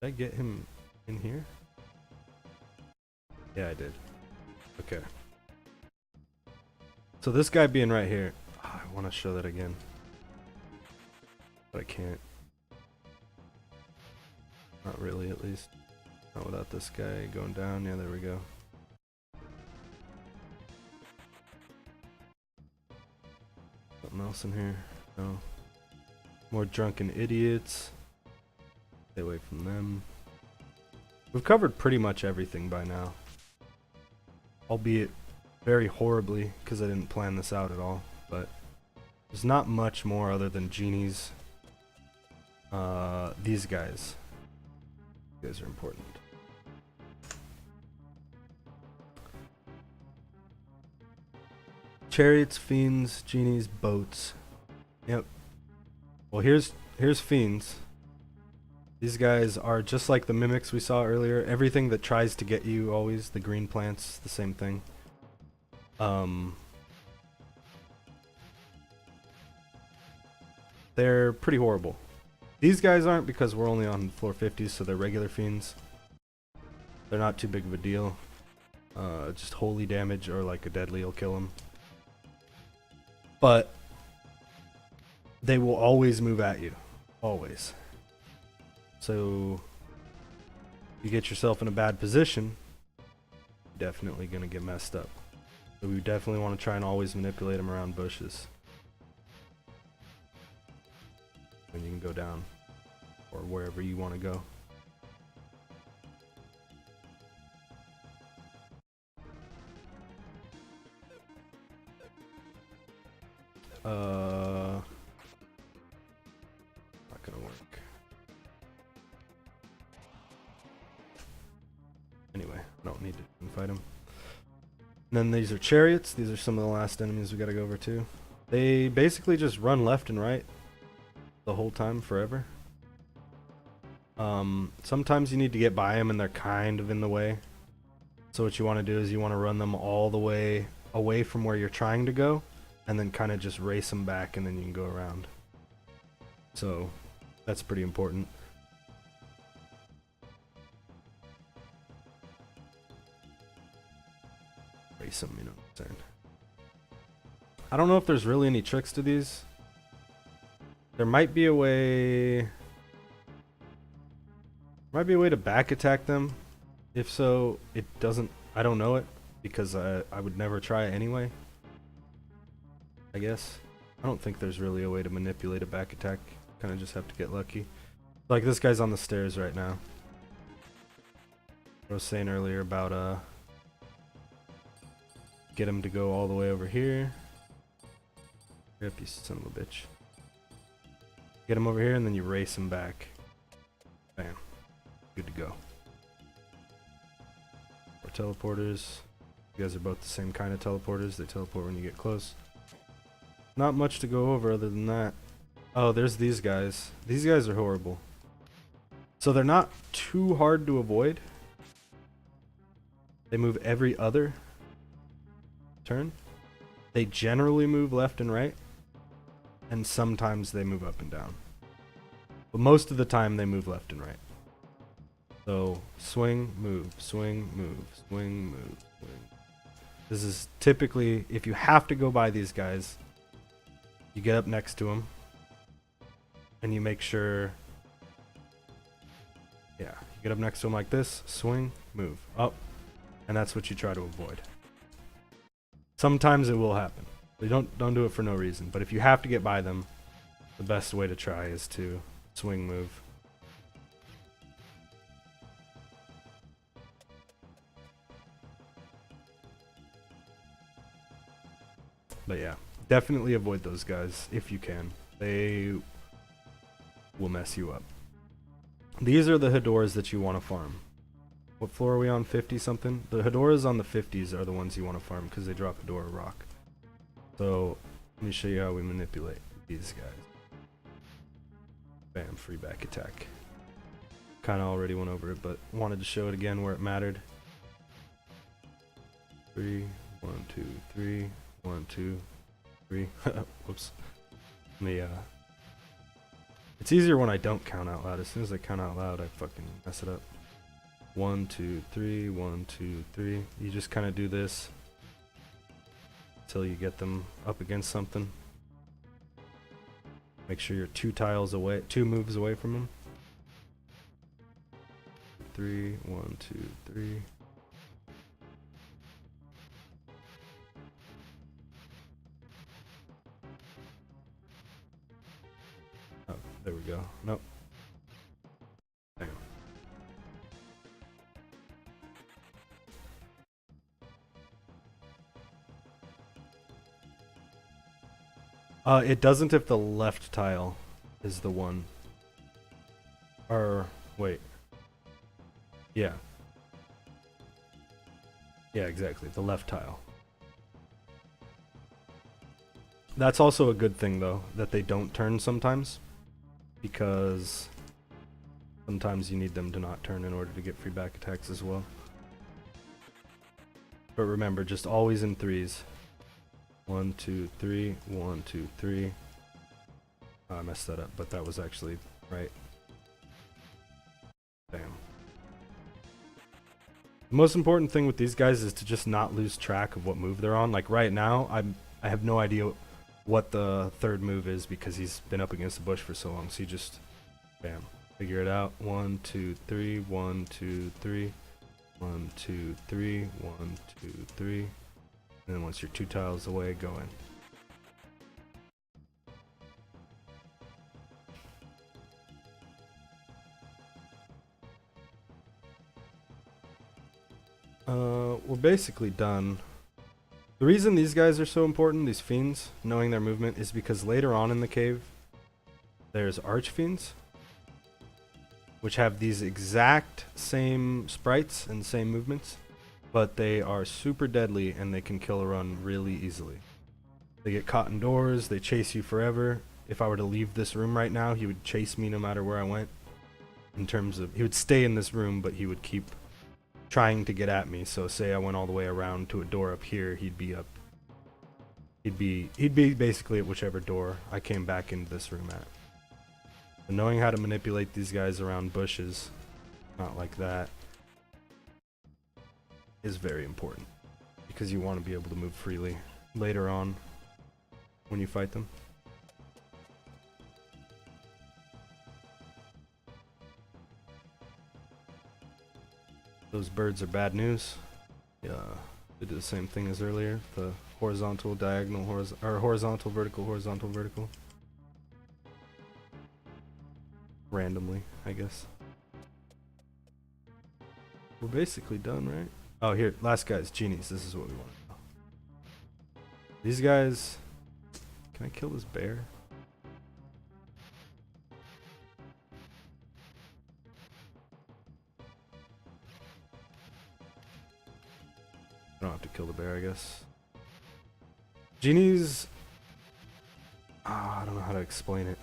Did I get him in here? Yeah, I did. Okay. So this guy being right here, I want to show that again, but I can't. Not really, at least. Not without this guy going down. Yeah, there we go. Something else in here? No. More drunken idiots. Stay away from them. We've covered pretty much everything by now. Albeit very horribly, because I didn't plan this out at all. But there's not much more other than genies. These guys. You guys are important. Chariots, fiends, genies, boats. Yep. Well, here's fiends. These guys are just like the mimics we saw earlier. Everything that tries to get you, always the green plants, the same thing. They're pretty horrible. These guys aren't, because we're only on floor 50, so they're regular fiends. They're not too big of a deal. Just holy damage or like a deadly will kill them. But they will always move at you. Always. So you get yourself in a bad position, you're definitely going to get messed up. So we definitely want to try and always manipulate them around bushes. And you can go down, or wherever you want to go. Not gonna work. Anyway, I don't need to fight them. And then these are chariots. These are some of the last enemies we gotta go over too. They basically just run left and right the whole time, forever. Sometimes you need to get by them and they're kind of in the way. So what you want to do is you want to run them all the way away from where you're trying to go, and then kind of just race them back, and then you can go around. So that's pretty important. Race them, you know what I'm saying? I don't know if there's really any tricks to these. There might be a way... Might be a way to back attack them. If so, it doesn't... I don't know it, because I would never try it anyway. I guess. I don't think there's really a way to manipulate a back attack. Kind of just have to get lucky. Like this guy's on the stairs right now. I was saying earlier about get him to go all the way over here. Yep, you son of a bitch. Get him over here and then you race him back. Bam. Good to go. Or teleporters. You guys are both the same kind of teleporters. They teleport when you get close. Not much to go over other than that. Oh, there's these guys. These guys are horrible. So they're not too hard to avoid. They move every other turn. They generally move left and right. And sometimes they move up and down. But most of the time they move left and right. So swing, move, swing, move, swing, move, swing. This is typically, if you have to go by these guys, you get up next to them and you make sure, yeah, you get up next to them like this, swing, move, up, and that's what you try to avoid. Sometimes it will happen. But don't do it for no reason. But if you have to get by them, the best way to try is to swing, move. But yeah, definitely avoid those guys if you can. They will mess you up. These are the Hedoras that you want to farm. What floor are we on? 50 something? The Hedoras on the 50s are the ones you want to farm because they drop Hedora rock. So let me show you how we manipulate these guys. Bam, free back attack. Kind of already went over it, but wanted to show it again where it mattered. 3, 1, 2, 3, 1, 2, 3. Whoops. Let me, it's easier when I don't count out loud. As soon as I count out loud, I fucking mess it up. 1, 2, 3, 1, 2, 3. You just kind of do this until you get them up against something. Make sure you're 2 tiles away, 2 moves away from them. 3, 1, 2, 3. Oh, there we go. Nope. Damn. It doesn't if the left tile is the one. Or, wait. Yeah. Yeah, exactly. The left tile. That's also a good thing, though, that they don't turn sometimes. Because sometimes you need them to not turn in order to get free back attacks as well. But remember, just always in 3s. 1, 2, 3, 1, 2, 3. Oh, I messed that up, but that was actually right. Damn. The most important thing with these guys is to just not lose track of what move they're on. Like right now, I have no idea what the third move is because he's been up against the bush for so long. So you just, bam, figure it out. 1, 2, 3, 1, 2, 3, 1, 2, 3, 1, 2, 3. And then once you're 2 tiles away, go in. We're basically done. The reason these guys are so important, these fiends, knowing their movement, is because later on in the cave, there's archfiends, which have these exact same sprites and same movements, but they are super deadly and they can kill a run really easily. They get caught indoors, they chase you forever. If I were to leave this room right now, he would chase me no matter where I went. in terms of, he would stay in this room, but he would keep trying to get at me. So say I went all the way around to a door up here, he'd be up. He'd be basically at whichever door I came back into this room at. But knowing how to manipulate these guys around bushes, not like that, is very important. Because you want to be able to move freely later on when you fight them. Those birds are bad news. Yeah, they did the same thing as earlier. The horizontal, diagonal, horizontal, vertical. Randomly, I guess. We're basically done, right? Oh, here, last guys, genies. This is what we want to know. These guys... Can I kill this bear? I don't have to kill the bear, I guess. Genies... I don't know how to explain it.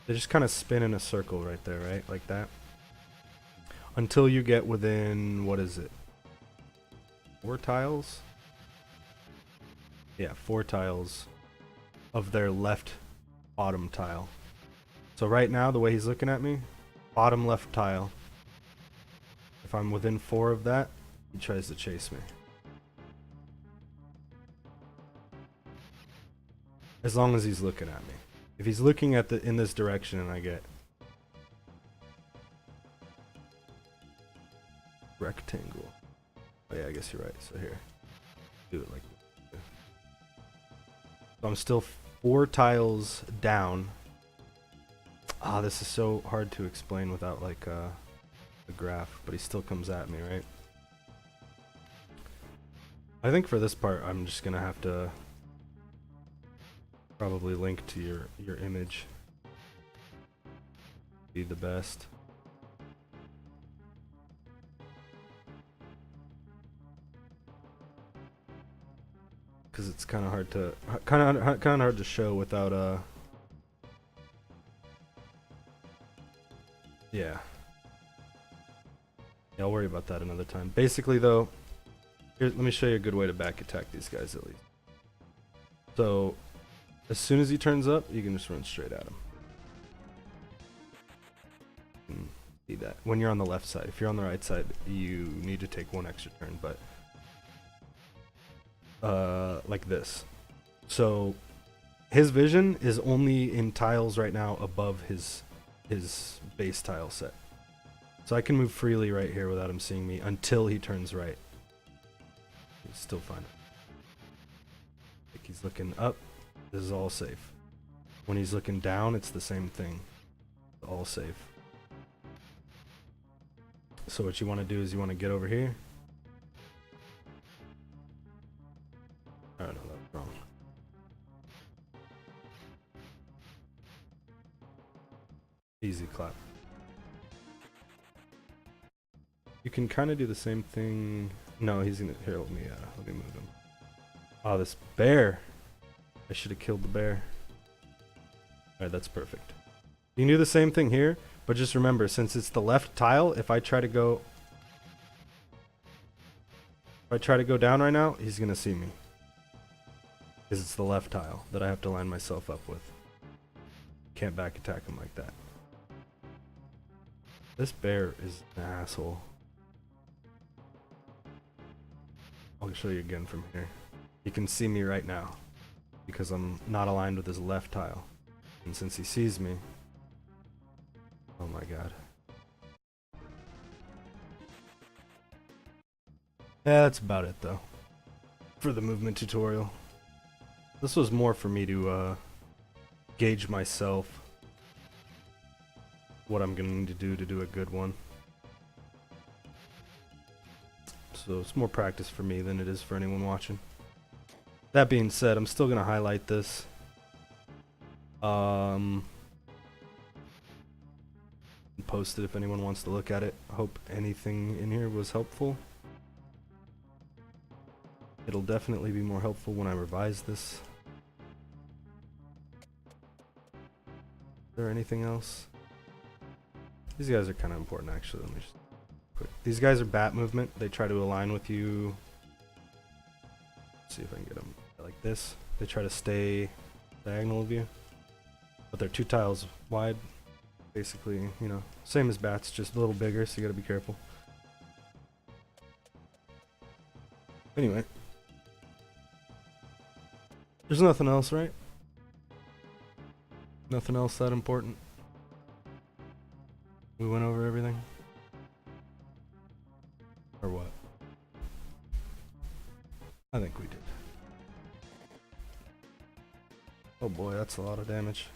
They just kind of spin in a circle right there, right? Like that. Until you get within, what is it? 4 tiles? Yeah, 4 tiles of their left bottom tile. So right now, the way he's looking at me, bottom left tile. If I'm within 4 of that, he tries to chase me. As long as he's looking at me. If he's looking at in this direction and I get rectangle. Oh yeah, I guess you're right. So here, do it like this. So I'm still 4 tiles down. Ah, this is so hard to explain without like a graph, but he still comes at me, right? I think for this part, I'm just gonna have to probably link to your image. Be the best. Because it's kind of hard to show without yeah. Yeah, I'll worry about that another time. Basically though, let me show you a good way to back attack these guys at least. So as soon as he turns up, you can just run straight at him. You can see that when you're on the left side. If you're on the right side, you need to take 1 extra turn, but like this. So his vision is only in tiles right now above his base tile set. So I can move freely right here without him seeing me until he turns right. He's still fine. Like he's looking up, this is all safe. When he's looking down, it's the same thing. All safe. So what you want to do is you want to get over here. Oh no, that's wrong. Easy clap. You can kind of do the same thing. No, he's gonna, here, let me move him. Oh, this bear. I should have killed the bear. Alright, that's perfect. You can do the same thing here, but just remember, since it's the left tile, if I try to go down right now, he's gonna see me. Because it's the left tile that I have to line myself up with. Can't back attack him like that. This bear is an asshole. I'll show you again from here. You can see me right now because I'm not aligned with his left tile. And since he sees me, oh my god. Yeah, that's about it though for the movement tutorial. This was more for me to gauge myself what I'm going to do a good one. So it's more practice for me than it is for anyone watching. That being said, I'm still going to highlight this. Post it if anyone wants to look at it. I hope anything in here was helpful. It'll definitely be more helpful when I revise this. Is there anything else? These guys are kind of important, actually. Let me just quick. These guys are bat movement. They try to align with you. Let's see if I can get them like this. They try to stay diagonal of you, but they're 2 tiles wide. Basically, you know, same as bats, just a little bigger, so you gotta be careful. Anyway. There's nothing else, right? Nothing else that important. We went over everything? Or what? I think we did. Oh boy, that's a lot of damage.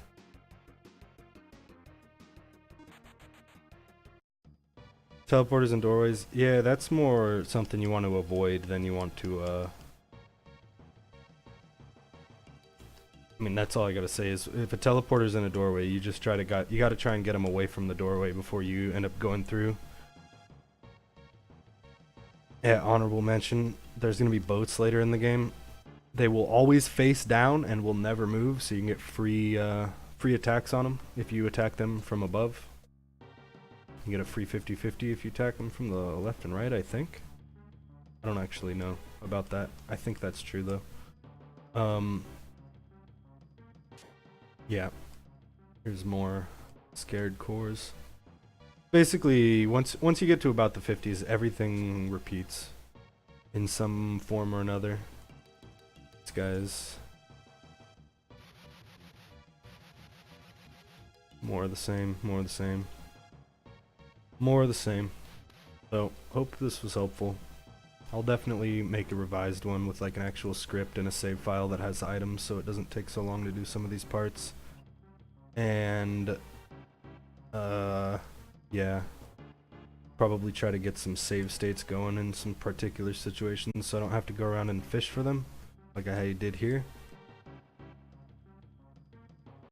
Teleporters and doorways. Yeah, that's more something you want to avoid than you want to, I mean, that's all I gotta say is if a teleporter's in a doorway, you just try to you gotta try and get them away from the doorway before you end up going through. Yeah, honorable mention. There's gonna be boats later in the game. They will always face down and will never move, so you can get free attacks on them if you attack them from above. You get a free 50-50 if you attack them from the left and right, I think. I don't actually know about that. I think that's true though. Yeah. Here's more scared cores. Basically, once you get to about the 50s, everything repeats in some form or another. These guys, more of the same, more of the same, more of the same. So, hope this was helpful. I'll definitely make a revised one with like an actual script and a save file that has items so it doesn't take so long to do some of these parts. And yeah, probably try to get some save states going in some particular situations so I don't have to go around and fish for them like I did here.